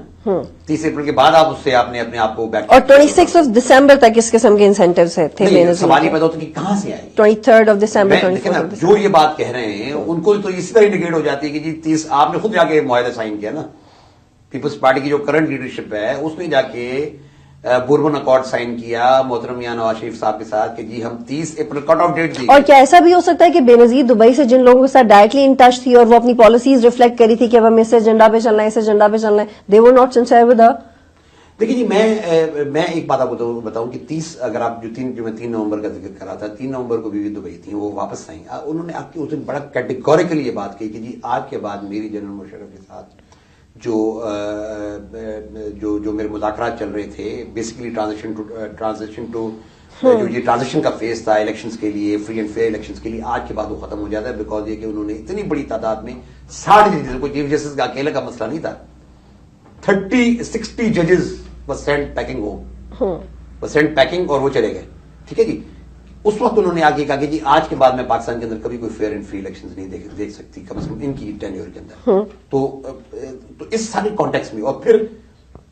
30 اپریل کے بعد آپ اس سے آپ نے اپنے آپ کو بیک, اور 26 دسمبر تک اس قسم کے انسینٹیوز تھے. سوال یہ پیدا ہوتا کہ کہاں سے آئے 23 دسمبر. جو یہ بات کہہ رہے ہیں ان کو تو اسی طرح انڈیکیٹ ہو جاتی ہے کہ جی 30 آپ نے خود جا کے معاہدہ سائن کیا نا, پیپلز پارٹی کی جو کرنٹ لیڈرشپ ہے اس نے جا کے بوربن اکارڈ سائن کیا محترم میاں نواز شریف صاحب کے ساتھ کہ جی ہم 30 اپریل کٹ آف ڈیٹ دی. اور کیا ایسا بھی ہو سکتا ہے کہ بے نظیر دبئی سے جن لوگوں کے ساتھ ڈائریکٹلی ان ٹچ تھی اور وہ اپنی پالیسیز ریفلیکٹ کری تھی کہ اب ہم اس ایجنڈا پہ چلنا ہے, اس ایجنڈا پہ چلنا ہے, they were not sincere with her. دیکھیے جی میں ایک بات آپ کو بتاؤں کہ 30 اگر آپ جو میں 3 نومبر کا ذکر کر رہا تھا, 3 نومبر کو بھی دبئی تھی, وہ واپس آئیں, انہوں نے آپ کی اس دن بڑا کیٹیگوریکلی یہ بات کی کہ جی آج کے بعد میری جنرل مشرف کے ساتھ جو میرے مذاکرات چل رہے تھے, بیسیکلی ٹرانزیشن ٹو جو یہ ٹرانزیشن کا فیز تھا الیکشنز کے لیے, فری اینڈ فیئر الیکشنز کے لیے, آج کے بعد وہ ختم ہو جاتا ہے. بیکاز یہ کہ انہوں نے اتنی بڑی تعداد میں 60 ججز, کوئی چیف جسٹس کا اکیلے کا مسئلہ نہیں تھا, 60 ججز was sent packing home, was sent packing اور وہ چلے گئے. ٹھیک ہے جی, اس وقت انہوں نے آگے کہا کہ جی آج کے بعد میں پاکستان کے اندر کبھی کوئی فیئر اینڈ فری الیکشنز نہیں دیکھ سکتی, کم از کم ان کی ٹینیور کے اندر. تو اس سارے کانٹیکس میں, اور پھر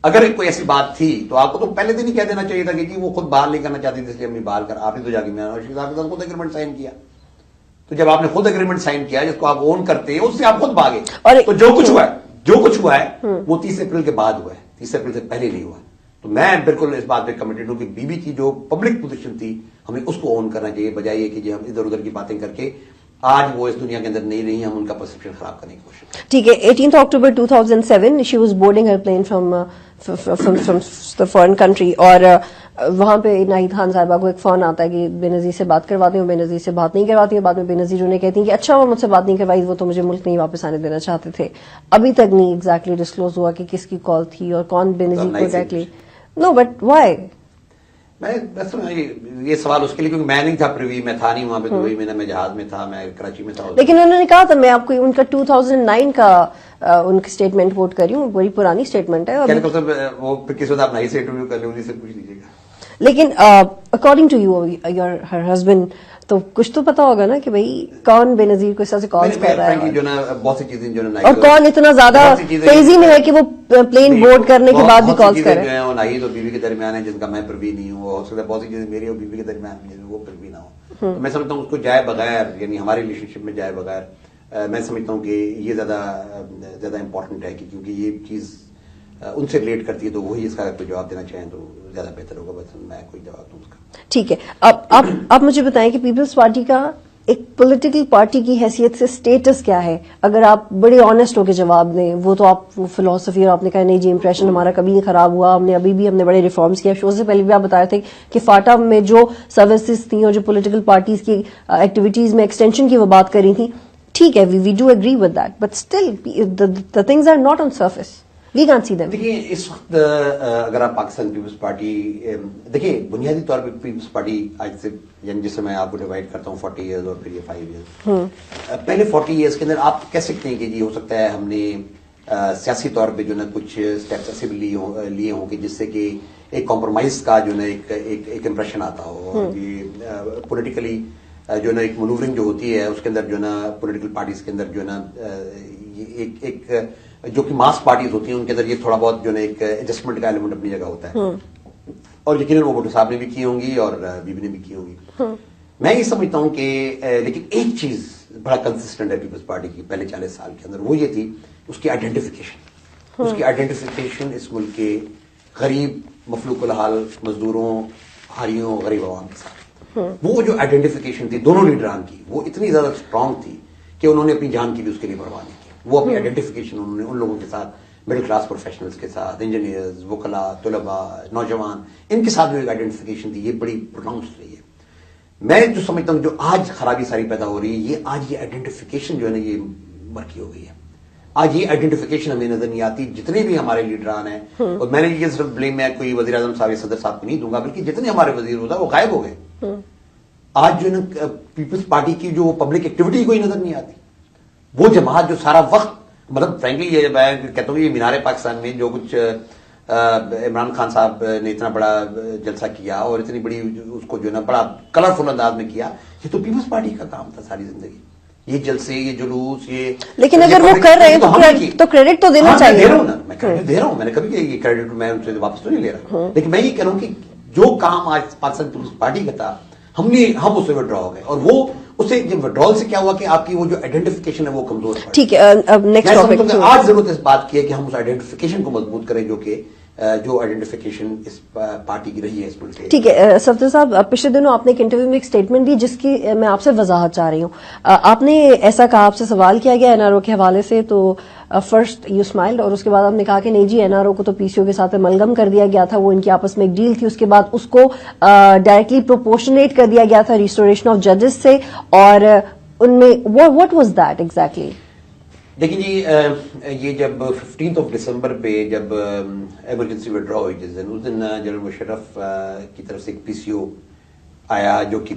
اگر کوئی ایسی بات تھی تو آپ کو تو پہلے دن ہی کہہ دینا چاہیے تھا کہ جی وہ خود باہر نہیں کرنا چاہتی تھی اس لیے ہم نے باہر کر. آپ نے تو جا کے میاں نواز شریف صاحب کے ساتھ خود اگریمنٹ سائن کیا. تو جب آپ نے خود اگریمنٹ سائن کیا جس کو آپ اون کرتے اس سے آپ خود بھاگے. تو جو کچھ ہوا ہے وہ 30 اپریل کے بعد ہوا ہے, 30 اپریل سے پہلے نہیں ہوا. تو میں بالکل اس بات پہ کمیٹڈ ہوں کہ بی بی کی جو پبلک پوزیشن تھی ہمیں اس کو اون کرنا چاہیے, بجائے کہ ہم ادھر ادھر کی باتیں کر کے آج وہ اس دنیا کے اندر نہیں رہی, ہم ان کا پرسپشن خراب کرنے کی کوشش کریں. ٹھیک ہے. 18 October 2007 she was boarding her plane from the foreign country, اور وہاں پہ ناہید خان صاحبہ کو ایک فون آتا ہے کہ بے نظیر سے بات کرواتی ہوں, بے نظیر سے بات نہیں کرواتی ہوں. بعد میں بے نظیر انہیں کہتی ہیں کہ اچھا وہ مجھ سے بات نہیں کروائی, وہ تو مجھے ملک نہیں واپس آنے دینا چاہتے تھے. ابھی تک نہیں ایگزیکٹلی ڈسکلوز ہوا کہ کس کی کال تھی اور کون بے نظیر کو ایگزیکٹلی. Know but why? یہ سوال اس کے لیے کیونکہ میں نہیں تھا پریوی, میں تھا نہیں وہاں پہ دبئی میں, میں جہاز میں تھا, میں کراچی میں تھا. لیکن انہوں نے کہا تھا, میں آپ کو ان کا 2009 کا ان کی اسٹیٹمنٹ کوٹ کری ہوں, بڑی پرانی اسٹیٹمنٹ ہے. وہ پھر کس وقت آپ نئی سے انٹرویو کر لیں, انہیں سے پوچھ لیجیے گا. لیکن according to you your her husband تو کچھ تو پتا ہوگا نا کہ بھائی کون بے نظیر کو اس طرح سے کال کر رہا ہے, جو نا بہت سی چیزیں جو نا, اور کون اتنا زیادہ تیزی میں ہے کہ وہ پلین بورڈ کرنے کے بعد بھی کالز کرے. جو ہے وہ ناہید اور بیوی کے درمیان ہے جن کا میں پروی نہیں ہوں, ہو سکتا ہے بہت سی چیزیں میری اور بیوی کے درمیان میں وہ پروی نہ ہو. میں سمجھتا ہوں اس کو جائے بغیر, یعنی ہمارے ریلیشن شپ میں جائے بغیر, میں سمجھتا ہوں کہ یہ زیادہ امپورٹنٹ ہے, کیونکہ یہ چیز ان سے ریلیٹ کرتی ہے, تو وہی اس کا کوئی جواب دینا چاہیں تو زیادہ بہتر ہوگا. بس میں کوئی جواب دوں اس کا. ٹھیک ہے. آپ مجھے بتائیں کہ پیپلز پارٹی کا ایک پولیٹیکل پارٹی کی حیثیت سے اسٹیٹس کیا ہے؟ اگر آپ بڑے آنےسٹ ہو کے جواب دیں. وہ تو آپ فلاسفی, اور آپ نے کہا نہیں جی امپریشن ہمارا کبھی نہیں خراب ہوا, ہم نے بڑے ریفارمز کیا. شو سے پہلے بھی آپ بتایا تھے کہ فاٹا میں جو سروسز تھیں اور جو پولیٹیکل پارٹیز کی ایکٹیویٹیز میں ایکسٹینشن کی وہ بات کر رہی تھیں, ٹھیک ہے, we do agree with that, but still the things are not on surface. We can't see them. دیکھیے اس وقت اگر آپ پاکستان پیپلز پارٹی دیکھیے, بنیادی طور پہ پیپلز پارٹی آج سے, یعنی جس سے میں آپ کو ڈیوائڈ کرتا ہوں 40 ایئرز اور پھر یہ 5 ایئرز, پہلے 40 ایئرز کے اندر آپ کہہ سکتے ہیں کہ جی ہو سکتا ہے ہم نے سیاسی طور پہ جو نا کچھ اسٹیپس ایسے بھی لیے ہوں کہ جس سے کہ ایک کمپرومائز کا جو نا ایک امپریشن آتا ہو, اور یہ پولیٹیکلی جو نا ایک منورنگ جو ہوتی ہے اس کے اندر جو نا پولیٹیکل پارٹیز کے اندر جو نا ایک جو کہ ماس پارٹیز ہوتی ہیں ان کے اندر یہ تھوڑا بہت جو نا ایک ایڈجسٹمنٹ کا ایلیمنٹ اپنی جگہ ہوتا ہے, اور یقیناً وہ بھٹو صاحب نے بھی کی ہوں گی اور بیوی نے بھی کی ہوں گی. میں یہ سمجھتا ہوں کہ لیکن ایک چیز بڑا کنسسٹنٹ ہے پیپلز پارٹی کی پہلے 40 سال کے اندر, وہ یہ تھی اس کی آئیڈینٹیفیکیشن. اس کی آئیڈینٹیفیکیشن اس ملک کے غریب مفلوق الحال مزدوروں, ہاریوں, غریب عوام کے ساتھ. وہ جو آئیڈینٹیفیکیشن تھی دونوں لیڈران کی, وہ اتنی زیادہ اسٹرانگ تھی کہ انہوں نے اپنی جان کی بھی اس کے لیے پرواہ نہیں کی. وہ اپنی آئیڈینٹیفیکیشن انہوں نے ان لوگوں کے ساتھ, مڈل کلاس پروفیشنلز کے ساتھ, انجینئرز, وکلاء, طلباء, نوجوان, ان کے ساتھ جو ایک آئیڈینٹیفیکیشن تھی یہ بڑی پروناؤنسڈ رہی ہے. میں جو سمجھتا ہوں جو آج خرابی ساری پیدا ہو رہی ہے, یہ آج یہ آئیڈینٹیفیکیشن جو ہے نا یہ مرکی ہو گئی ہے. آج یہ آئیڈینٹیفیکیشن ہمیں نظر نہیں آتی. جتنے بھی ہمارے لیڈران ہیں, اور میں نے یہ صرف بلیم میں کوئی وزیر اعظم صاحب یا صدر صاحب کو نہیں دوں گا, بلکہ جتنے ہمارے وزیر ہوتا وہ غائب ہو گئے. آج جو ہے نا پیپلز پارٹی کی جو پبلک ایکٹیویٹی کوئی نظر نہیں آتی. وہ جماعت جو سارا وقت, مطلب فرینکلی یہ میں کہتا ہوں یہ مینار پاکستان میں جو کچھ عمران خان صاحب نے اتنا بڑا جلسہ کیا اور اتنی بڑی اس کو جو ہے نا بڑا کلرفل انداز میں کیا, یہ تو پیپلز پارٹی کا کام تھا ساری زندگی. یہ جلسے, یہ جلوس, یہ لیکن اگر وہ کر رہے ہیں تو کریڈٹ تو دینا چاہیے. دے رہا ہوں نا, میں کریڈٹ دے رہا ہوں, میں نے کبھی یہ کریڈٹ میں ان سے واپس تو نہیں لے رہا, لیکن میں یہ کہہ رہا ہوں کہ جو کام آج پاکستان پیپلز پارٹی کا تھا ہم اس سے وڈرا ہو گئے, اور وہ اسے جب وڈرال سے کیا ہوا کہ آپ کی وہ جو آئیڈینٹیفیکیشن ہے وہ کمزور ہے. ٹھیک ہے, اب نیکسٹ ٹاپک. آج ضرورت اس بات کی ہے کہ ہم اس آئیڈینٹیفیکیشن کو مضبوط کریں جو آئیڈینٹیفیکیشن اس پارٹی کی رہی ہے اس ملک. ٹھیک ہے صفدر صاحب, پچھلے دنوں آپ نے ایک انٹرویو میں ایک اسٹیٹمنٹ دی جس کی میں آپ سے وضاحت چاہ رہی ہوں. آپ نے ایسا کہا, آپ سے سوال کیا گیا این آر او کے حوالے سے, تو فرسٹ یو اسمائلڈ, اور اس کے بعد آپ نے کہا کہ نہیں جی این آر او کو تو پی سی او کے ساتھ املگم کر دیا گیا تھا, وہ ان کی آپس میں ایک ڈیل تھی. اس کے بعد اس کو ڈائریکٹلی پروپورشنیٹ کر دیا گیا تھا ریسٹوریشن آف ججز سے, اور ان میں واٹ واز دیٹ ایگزیکٹلی؟ دیکھیں جی, یہ جب 15 دسمبر پہ جب ایمرجنسی وڈرا ہوئی جس دن, اس دن جنرل مشرف کی طرف سے ایک پی سی او آیا جو کہ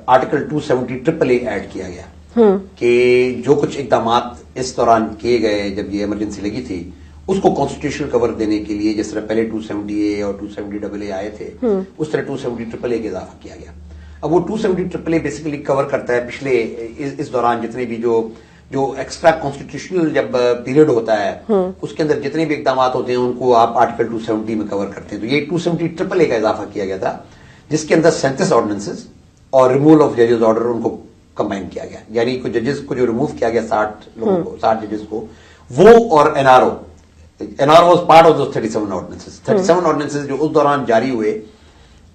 آرٹیکل 270 ایڈ کیا گیا کہ جو کچھ اقدامات اس دوران کیے گئے جب یہ ایمرجنسی لگی تھی اس کو کانسٹیٹیوشنل کور دینے کے لیے, جس طرح پہلے 270A اور 270AA آئے تھے, اس طرح 270AAA کا اضافہ کیا گیا. اب وہ 270AAA بیسیکلی کور کرتا ہے پچھلے اس دوران جتنے بھی جو جو ایکسٹرا کانسٹیٹیوشنل جب پیریڈ ہوتا ہے اس کے اندر جتنے بھی اقدامات ہوتے ہیں ان کو آپ آرٹیکل 270 میں کور کرتے ہیں. تو یہ 270 کا اضافہ کیا گیا تھا جس کے اندر 37 آرڈیننسز اور ریموول آف ججز آرڈر ان کو کمبائن کیا گیا, یعنی کچھ ججز کو جو ریموو کیا گیا 60 لوگوں کو, 60 ججز کو, وہ اور N R O was part of those 37 ordinances. 37 ordinances جو اس دوران جاری ہوئے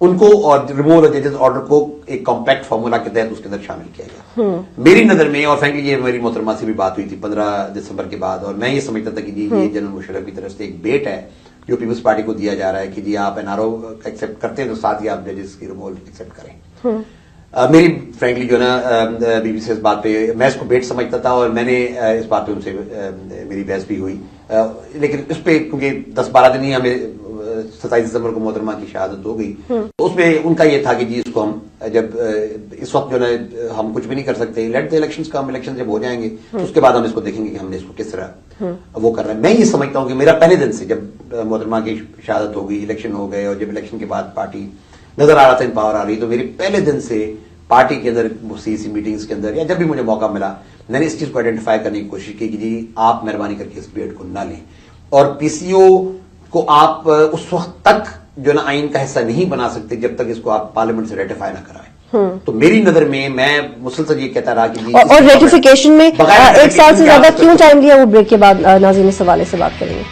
ان کو اور ریموول آف ججز آرڈر کو ایک کمپیکٹ فارمولا کے تحت اس کے اندر شامل کیا گیا. میری نظر میں, اور فرینکلی یہ میری محترمہ سے بھی بات ہوئی تھی 15 دسمبر کے بعد, اور میں یہ سمجھتا تھا کہ جی یہ جنرل مشرف کی طرف سے ایک بیٹ ہے جو پیپلز پارٹی کو دیا جا رہا ہے کہ جی آپ این آر او ایکسپٹ کرتے ہیں تو ساتھ ہی آپ ججز کی ریموول ایکسپٹ کریں. میری فرینکلی جو ہے نا بی بی سی اس بات پہ, میں اس کو بیٹ سمجھتا تھا اور میں نے اس بات پہ ان سے میری بحث بھی ہوئی, لیکن اس پہ کیونکہ 10-12 دن ہی ہمیں 27 دسمبر کو محترمہ کی شہادت ہو گئی, تو اس میں ان کا یہ تھا کہ جی اس کو ہم جب اس وقت جو ہے ہم کچھ بھی نہیں کر سکتے, لیٹ دا الیکشنز کا, ہم الیکشن جب ہو جائیں گے تو اس کے بعد ہم اس کو دیکھیں گے کہ ہم نے اس کو کس طرح وہ کر رہے ہیں. میں یہ سمجھتا ہوں کہ میرا پہلے دن سے جب محترمہ کی شہادت ہو گئی, الیکشن ہو گئے, اور جب الیکشن کے بعد پارٹی نظر آ رہا تھا ان پاور آ رہی, تو میرے پہلے دن سے پارٹی کے اندر سی میٹنگز کے اندر یا جب بھی مجھے موقع ملا میں نے اس چیز کو آئیڈینٹیفائی کرنے کی کوشش کی کہ جی آپ مہربانی کر کے اس بیٹ کو نہ لیں, اور پی سی او کو آپ اس وقت تک جو نا آئین کا حصہ نہیں بنا سکتے جب تک اس کو آپ پارلیمنٹ سے ریٹیفائی نہ کرائیں. تو میری نظر میں مسلسل یہ کہتا رہا کہ اور ریٹیفیکیشن میں 1 سال سے زیادہ کیوں ٹائم لیا, وہ بریک کے بعد ناظرین اس حوالے سے بات کریں گے.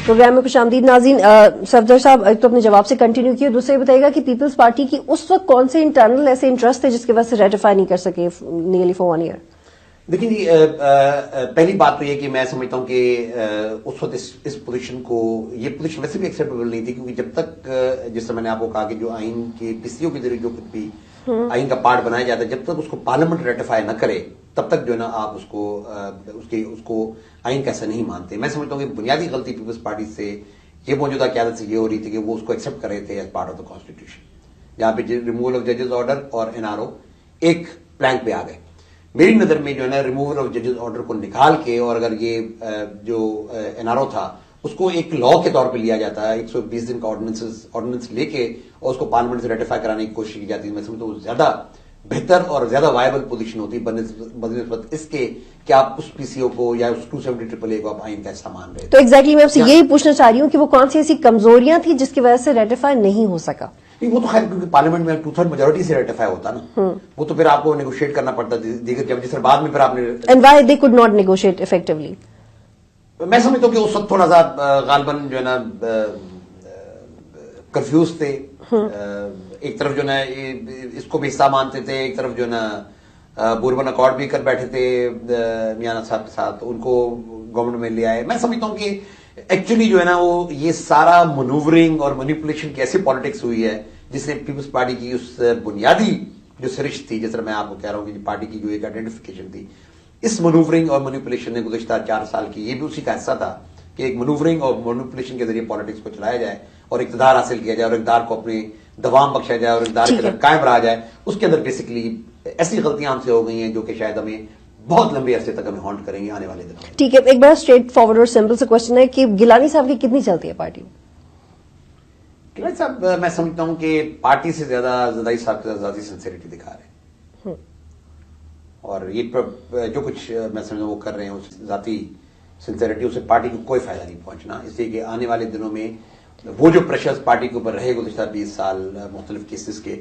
پروگرام میں خوش آمدید ناظرین. صفدر صاحب ایک تو اپنے جواب سے کنٹینیو کیے, دوسرے بتائیے گا کہ پیپلز پارٹی کی اس وقت کون سے انٹرنل ایسے انٹرسٹ تھے جس کی وجہ سے ریٹیفائی نہیں کر سکے نیئرلی فور 1 ایئر؟ دیکھیں جی, پہلی بات تو یہ کہ میں سمجھتا ہوں کہ اس وقت اس پوزیشن کو, یہ پوزیشن ویسے بھی ایکسیپٹیبل نہیں تھی, کیونکہ جب تک جس سے میں نے آپ کو کہا کہ جو آئین کے پی سی او کے ذریعے جو کچھ بھی آئین کا پارٹ بنایا جاتا ہے, جب تک اس کو پارلیمنٹ ریٹیفائی نہ کرے تب تک جو ہے نا آپ اس کو آئین کا ایسا نہیں مانتے. میں سمجھتا ہوں کہ بنیادی غلطی پیپلز پارٹی سے یہ موجودہ قیادت سے یہ ہو رہی تھی کہ وہ اس کو ایکسپٹ کر رہے تھے as part of the constitution, جہاں پہ ریموول آف ججز آرڈر اور این آر او ایک پلانک پہ آ گئے. میری نظر میں جو ہے نا ریموول آف ججز آرڈر کو نکال کے, اور اگر یہ جو این آر او تھا اس کو ایک لا کے طور پہ لیا جاتا ہے, 120 دن کا آرڈیننس لے کے اور اس کو پارلیمنٹ سے ریٹیفائی کرانے کی کوشش کی جاتی ہے, میں سمجھتا ہوں زیادہ بہتر اور زیادہ وائبل پوزیشن ہوتی بنسبت اس کے کہ آپ اس پی سی او کو یا اس 270 کو آپ آئین کا حصہ مان رہے ہیں. تو ایگزیکٹلی میں آپ سے یہی پوچھنا چاہ رہی ہوں کہ وہ کون سی ایسی کمزوریاں تھیں جس کی وجہ سے ریٹیفائی نہیں ہو سکا؟ وہ تو خیر کیونکہ پارلیمنٹ میں 2/3 میجورٹی سے ریٹیفائی ہوتا نا, وہ تو پھر آپ کو نیگوشیٹ کرنا پڑتا دیگر جب جس بعد میں پھر آپ نے and why they could not negotiate effectively. میں سمجھتا ہوں کہ اس وقت تھوڑا سا غالباً جو ہے نا کنفیوز تھے, ایک طرف جو ہے نا اس کو بھی حصہ مانتے تھے, ایک طرف جو ہے نا بوربن اکارڈ بھی کر بیٹھے تھے میاں صاحب کے ساتھ, ان کو گورنمنٹ میں لے آئے. میں سمجھتا ہوں کہ ایکچولی جو ہے نا وہ یہ سارا منوورنگ اور مینیپولیشن کی ایسی پالیٹکس ہوئی ہے جس نے پیپلز پارٹی کی اس بنیادی جو سرشت تھی, جس طرح میں آپ کو کہہ رہا ہوں کہ پارٹی کی جو ایک آئیڈینٹیفیکیشن تھی, اس منوورنگ اور مینیپولیشن نے گزشتہ 4 سال کی, یہ بھی اسی کا حصہ تھا کہ ایک منوورنگ اور مینیپولیشن کے ذریعے پالیٹکس کو چلایا جائے اور اقتدار حاصل کیا جائے اور اقتدار کو اپنے دوام بخشا جائے اور اقتدار کے اندر قائم رہا جائے. اس کے اندر بیسیکلی ایسی غلطیاں ہم سے ہو گئی ہیں جو کہ شاید ہمیں بہت لمبے عرصے تک ہمیں ہانٹ کریں گے آنے والے دنوں میں. ٹھیک ہے, ایک بڑا اسٹریٹ فارورڈ اور سمپل سا کوشچن ہے کہ گیلانی صاحب کی کتنی چلتی ہے پارٹی؟ گیلانی صاحب میں سمجھتا ہوں کہ پارٹی سے زیادہ زدائی صاحب کے ذاتی سنسیریٹی دکھا رہے ہیں, اور یہ جو کچھ میں سمجھتا ہوں وہ کر رہے ہیں اس ذاتی سنسیریٹی سے پارٹی کو کوئی فائدہ نہیں پہنچنا, اس لیے کہ آنے والے دنوں میں وہ جو پریشرز پارٹی کے اوپر رہے گزشتہ 20 سال مختلف کیسز کے,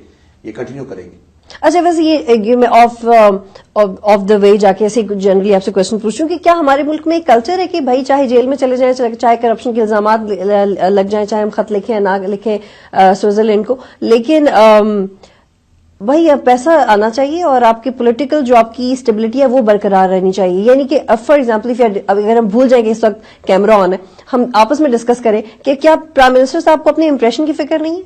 یہ کنٹینیو کریں گے. اچھا, ویسے یہ میں آف دا وے جا کے ایسے جنرلی آپ سے کوشچن پوچھوں کہ کیا ہمارے ملک میں ایک کلچر ہے کہ بھائی چاہے جیل میں چلے جائیں, چاہے کرپشن کے الزامات لگ جائیں, چاہے ہم خط لکھیں نہ لکھیں سوئٹزرلینڈ کو, لیکن بھائی پیسہ آنا چاہیے اور آپ کی پولیٹیکل جو آپ کی اسٹیبلٹی ہے وہ برقرار رہنی چاہیے. یعنی کہ فار ایگزامپل اگر ہم بھول جائیں کہ اس وقت کیمرہ آن ہے, ہم آپس میں ڈسکس کریں کہ کیا پرائم منسٹر صاحب کو اپنے امپریشن کی فکر نہیں ہے؟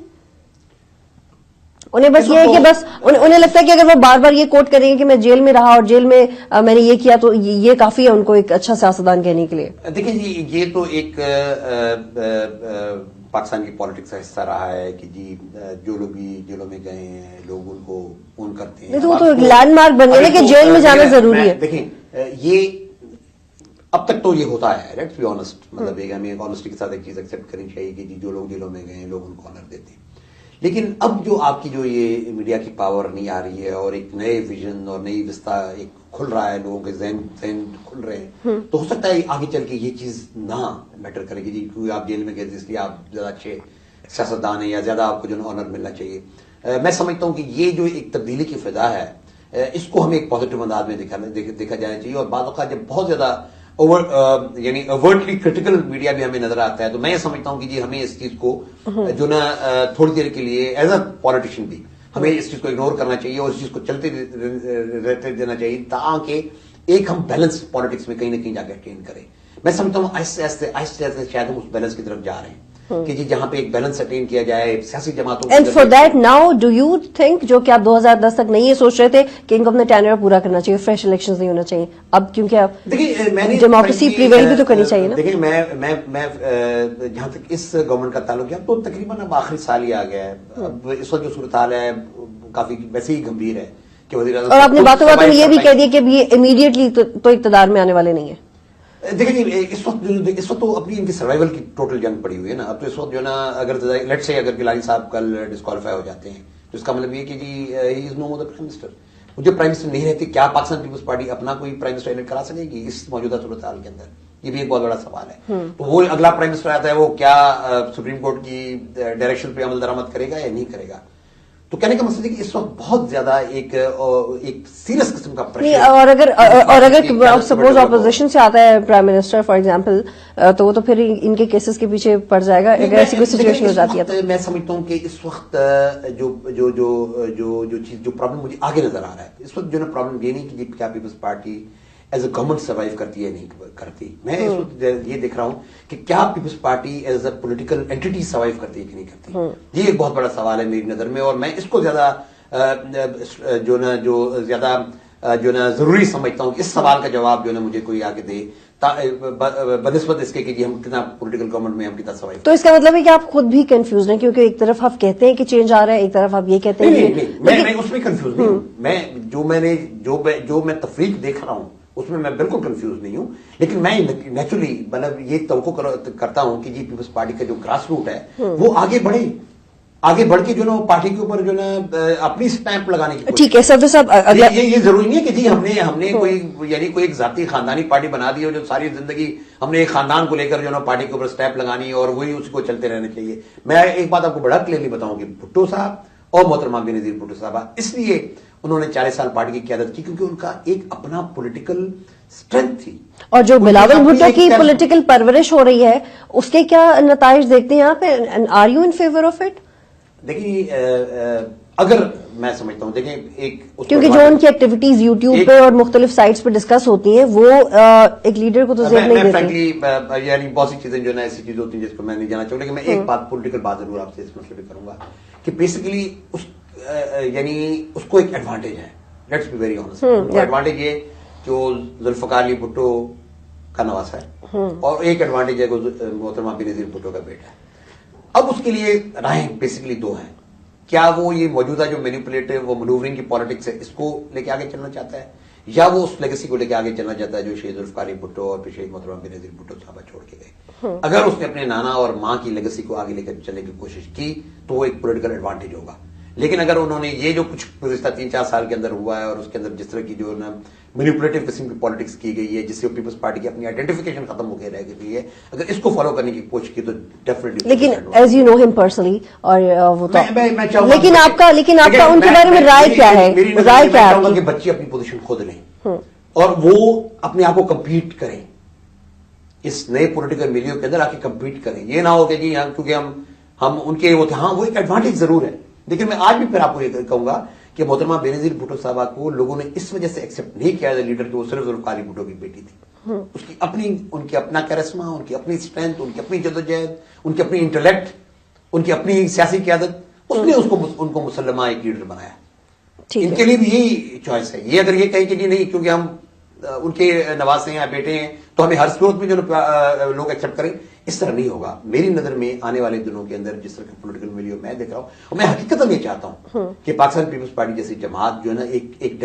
انہیں بس یہ ہے کہ بس انہیں لگتا ہے کہ اگر وہ بار بار یہ کوٹ کریں گے کہ میں جیل میں رہا اور جیل میں میں نے یہ کیا تو یہ کافی ہے ان کو ایک اچھا سیاستدان کہنے کے لیے. دیکھیں جی, یہ تو ایک پاکستان کی پالیٹکس کا حصہ رہا ہے کہ جی جو لوگ بھی جیلوں میں گئے ہیں لوگ ان کو اون کرتے ہیں. تو وہ تو لینڈ مارک بن گیا کہ جیل میں جانا ضروری ہے. دیکھیں یہ اب تک تو یہ ہوتا ہے, لیٹس بی آنےسٹ, مطلب ہمیں آنےسٹی کے ساتھ ایک چیز ایکسیپٹ کرنی چاہیے کہ جی جو لوگ جیلوں میں گئے ہیں لوگ ان کو آنر دیتے ہیں. لیکن اب جو آپ کی جو یہ میڈیا کی پاور نہیں آ رہی ہے اور ایک نئے ویژن اور نئی وسطہ ایک کھل رہا ہے, لوگوں کے ذہن کھل رہے ہیں, تو ہو سکتا ہے آگے چل کے یہ چیز نہ میٹر کرے گی جی کیونکہ آپ جیل میں گئے اس لیے آپ زیادہ اچھے سیاستدان ہیں یا زیادہ آپ کو جو ہے آنر ملنا چاہیے. میں سمجھتا ہوں کہ یہ جو ایک تبدیلی کی فضا ہے اس کو ہمیں ایک پازیٹیو انداز میں دیکھا جانا چاہیے. اور بعض اوقات جب بہت زیادہ یعنی اوورٹلی کرٹیکل میڈیا بھی ہمیں نظر آتا ہے تو میں یہ سمجھتا ہوں کہ جی ہمیں اس چیز کو جو نا تھوڑی دیر کے لیے ایز اے پالیٹیشین بھی ہمیں اس چیز کو اگنور کرنا چاہیے اور اس چیز کو چلتے رہتے دینا چاہیے تاکہ ایک ہم بیلنس پالیٹکس میں کہیں نہ کہیں جا کے اٹین کریں. میں سمجھتا ہوں آہستہ آہستہ شاید ہم اس بیلنس کی طرف جا رہے ہیں کہ جی جہاں پہ ایک بیلنس اٹین کیا جائے سیاسی جماعتوں. And for that now do you think جو کہ آپ 2010 تک نہیں یہ سوچ رہے تھے کہ ان کو اپنا ٹینر پورا کرنا چاہیے, فریش الیکشن نہیں ہونا چاہیے, اب کیونکہ آپ ڈیموکریسی پریویل بھی تو کرنی چاہیے نا. دیکھیں میں جہاں تک اس گورنمنٹ کا تعلق ہے تو تقریباً اب آخری سال ہی آ گیا ہے. اب اس وقت جو صورتحال ہے کافی ویسے ہی گمبھیر ہے کہ وزیر اعظم, اور آپ نے باتوں باتوں میں یہ بھی کہہ دیا کہ یہ امیڈیٹلی تو اقتدار میں آنے والے نہیں ہیں. دیکھیں جی اس وقت تو اپنی ان کی سروائیول کی ٹوٹل جنگ پڑی ہوئی ہے نا. اب تو اس وقت جو ہے نا اگر لیٹ سے اگر گیلانی صاحب کل ڈسکوالیفائی ہو جاتے ہیں تو اس کا مطلب یہ کہ جی ہی از نو مور دا پرائم منسٹر. وہ جو پرائم منسٹر نہیں رہتے کیا پاکستان پیپلز پارٹی اپنا کوئی پرائم منسٹر الیکٹ کرا سکے گی اس موجودہ صورتحال کے اندر؟ یہ بھی ایک بہت بڑا سوال ہے. تو وہ اگلا پرائم منسٹر آتا ہے وہ کیا سپریم کورٹ کی ڈائریکشن پہ عمل درآمد کرے گا یا نہیں کرے گا؟ تو کہنے کا مقصد ہے کہ اس وقت بہت زیادہ ایک سیریس قسم کا پریشر. اور اگر سپوز اپوزیشن سے آتا ہے پرائم منسٹر فار ایگزامپل تو وہ تو پھر ان کے کیسز کے پیچھے پڑ جائے گا اگر ایسی کوئی سچویشن ہو جاتی ہے تو. میں سمجھتا ہوں کہ اس وقت جو پرابلم مجھے آگے نظر آ رہا ہے اس وقت جو نا پرابلم یہ نہیں کہ کیا Peoples Party as a government survive کرتی ہے نہیں کرتی. میں اس وقت یہ دیکھ رہا ہوں کہ کیا Peoples Party as a political entity survive کرتی ہے کہ نہیں کرتی. یہ ایک بہت بڑا سوال ہے میری نظر میں اور میں اس کو زیادہ جو نا ضروری سمجھتا ہوں کہ اس سوال کا جواب جو نا مجھے کوئی آگے دے بنسبت اس کے کہ ہم کتنا پولیٹیکل گورنمنٹ میں ہم کتنا سروائیو. تو اس کا مطلب ہے کہ آپ خود بھی کنفیوز ہیں کیونکہ ایک طرف آپ کہتے ہیں کہ چینج آ رہا ہے ایک طرف آپ یہ کہتے ہیں. میں اس میں کنفیوز نہیں ہوں. جو میں تفریق دیکھ رہا ہوں اس میں بالکل کنفیوز نہیں ہوں. لیکن میں نیچرلی مطلب یہ توقع کرتا ہوں کہ جی پیپلز پارٹی کا جو گراس روٹ ہے وہ آگے بڑھ کے جو نا پارٹی کے اوپر جو نا اپنی اسٹیمپ لگانے کی. ٹھیک ہے سر صاحب یہ ضروری نہیں ہے کہ جی ہم نے کوئی یعنی کوئی ایک ذاتی خاندانی پارٹی بنا دی ہو جو ساری زندگی ہم نے ایک خاندان کو لے کر جو نا پارٹی کے اوپر اسٹیمپ لگانی اور وہی اس کو چلتے رہنا چاہیے. میں ایک بات آپ کو بڑا کلیئرلی بتاؤں کہ بھٹو صاحب اور محترمہ بینظیر بھٹو صاحبہ اس لیے انہوں نے 40 سال پارٹی کی قیادت کی کیونکہ ان کا ایک اپنا پولیٹیکل اسٹرینتھ تھی. اور جو بلاول بھٹو کی پولیٹیکل پرورش ہو رہی ہے اس کے کیا نتائج دیکھتے ہیں آپ are you in favour of it? دیکھیے اگر میں سمجھتا ہوں دیکھیں ایک کیونکہ جو ان کی ایکٹیویٹیز یوٹیوب پہ اور مختلف سائٹس پہ ڈسکس ہوتی ہیں وہ ایک لیڈر کو تو ذہن نہیں دیتی. یعنی بہت سی چیزیں جو ہے ایسی چیزیں ہوتی ہیں جس کو میں نہیں جانا چاہوں لیکن میں ایک بات پولیٹیکل بات ضرور آپ سے اس مسئلے پہ کروں گا کہ بیسیکلی یعنی اس کو ایک ایڈوانٹیج ہے. Let's be very honest. Advantage یہ جو ذوالفقار علی بھٹو کا نواسا ہے اور ایک ایڈوانٹیج ہے محترمہ بینظیر بھٹو کا بیٹا ہے. اب اس کے لیے راہیں بیسیکلی دو ہیں. کیا وہ یہ موجودہ جو مینیپولیٹو وہ منوورنگ کی پالیٹکس ہے اس کو لے کے آگے چلنا چاہتا ہے یا وہ اس لیگیسی کو لے کے آگے چلنا چاہتا ہے جو شہید ذوالفقار علی بھٹو اور پھر شہید محترمہ بینظیر بھٹو صاحبہ چھوڑ کے گئے. اگر اس نے اپنے نانا اور ماں کی لیگیسی کو آگے لے کر چلنے کی کوشش کی تو وہ ایک پولیٹیکل ایڈوانٹیج ہوگا. لیکن اگر انہوں نے یہ جو کچھ گزشتہ 3-4 سال کے اندر ہوا ہے اور اس کے اندر جس طرح کی جو نا مینیپولیٹو قسم کی پالیٹکس کی گئی ہے جس سے پیپلز پارٹی کی اپنی آئیڈینٹیفیکیشن ختم ہو کے رہ گئی ہے اگر اس کو فالو کرنے کی کوشش کی تو ڈیفینیٹلی. لیکن ایز یو نو ہم پرسنلی اور وہ تو لیکن آپ کا ان کے بارے میں رائے کیا ہے؟ رائے کیا ہے کہ بچے اپنی پوزیشن خود لیں اور وہ اپنے آپ کو کمپیٹ کریں اس نئے پولیٹیکل میلیو کے اندر آ کے کمپیٹ کریں. یہ نہ ہو کہ جی کیونکہ ہم ان کے وہ تھے. ہاں وہ ایک ایڈوانٹیج ضرور ہے لیکن میں آج بھی پھر آپ کو یہ کہوں گا کہ محترمہ بینظیر بھٹو صاحبہ کو لوگوں نے اس وجہ سے ایکسپٹ نہیں کیا ایز اے لیڈر کہ وہ صرف ذوالفقار علی بھٹو کی بیٹی تھی. اس کی اپنی ان کی اپنا کیرسما ان کی اپنی اسٹرینتھ ان کی اپنی جدوجہد ان کی اپنی انٹلیکٹ ان کی اپنی سیاسی قیادت اس نے ان کو مسلمہ ایک لیڈر بنایا. ان کے لیے بھی یہی چوائس ہے. یہ اگر یہ کہیں کہ جی نہیں کیونکہ ہم ان کے نواسے ہیں بیٹے ہیں تو ہمیں ہر صورت میں جو لوگ ایکسپٹ کریں اس طرح نہیں ہوگا. میری نظر میں آنے والے دنوں کے اندر جس طرح کا پولیٹیکل میلیو میں دیکھ رہا ہوں, اور میں حقیقتاً یہ چاہتا ہوں کہ پاکستان پیپلز پارٹی جیسی جماعت جو ہے نا ایک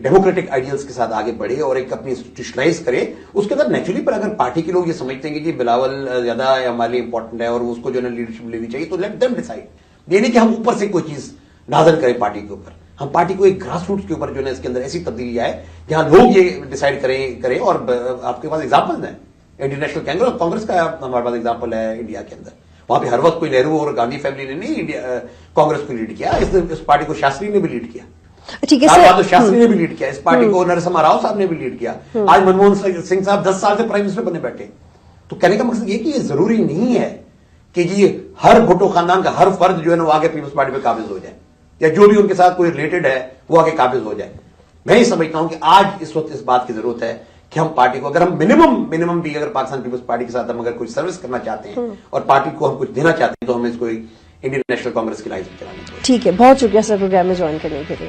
ڈیموکریٹک آئیڈیلز کے ساتھ آگے بڑھے اور ایک اپنی انسٹیٹیوشنلائز کرے. اس کے اندر نیچرلی پر اگر پارٹی کے لوگ یہ سمجھتے ہیں کہ جی بلاول زیادہ ہمارے لیے امپورٹنٹ ہے اور اس کو جو ہے نا لیڈرشپ لینی چاہیے, تو لیٹ دیم ڈیسائیڈ. یہ نہیں کہ ہم اوپر سے کوئی چیز نازل کریں پارٹی کے اوپر. ہم پارٹی کو ایک گراس روٹس کے اوپر جو ہے اس کے اندر ایسی تبدیلی آئے جہاں لوگ یہ ڈیسائیڈ کریں. اور آپ کے پاس ایگزامپل ہیں, انڈین نیشنل کانگریس کا ہمارے پاس ایگزامپل ہے انڈیا کے اندر. وہاں پہ ہر وقت کوئی نہرو اور گاندھی فیملی نے نہیں کانگریس کو لیڈ کیا, اس پارٹی کو شاستری نے بھی لیڈ کیا, ٹھیک ہے سر, شاستری نے بھی لیڈ کیا, اس پارٹی کو نرسمہا راؤ صاحب نے بھی لیڈ کیا. آج منموہن سنگھ صاحب 10 سال سے پرائم منسٹر بنے بیٹھے. تو کہنے کا مقصد یہ کہ یہ ضروری نہیں ہے کہ جی ہر بھٹو خاندان کا ہر فرد جو ہے نا وہ آگے پیپلز پارٹی پہ قابض ہو جائے, یا جو بھی ان کے ساتھ کوئی ریلیٹڈ ہے وہ آگے قابض ہو جائے. میں یہ سمجھتا ہوں کہ آج اس وقت اس بات کی ضرورت ہے کہ ہم پارٹی کو, اگر ہم منیمم بھی اگر پاکستان پیپلز پارٹی کے ساتھ ہم اگر کوئی سروس کرنا چاہتے ہیں اور پارٹی کو ہم کچھ دینا چاہتے ہیں, تو ہمیں اس کو انڈین نیشنل کانگریس کی لائن پہ چلانا چاہیے. ٹھیک ہے, بہت شکریہ سر پروگرام میں جوائن کرنے کے لیے.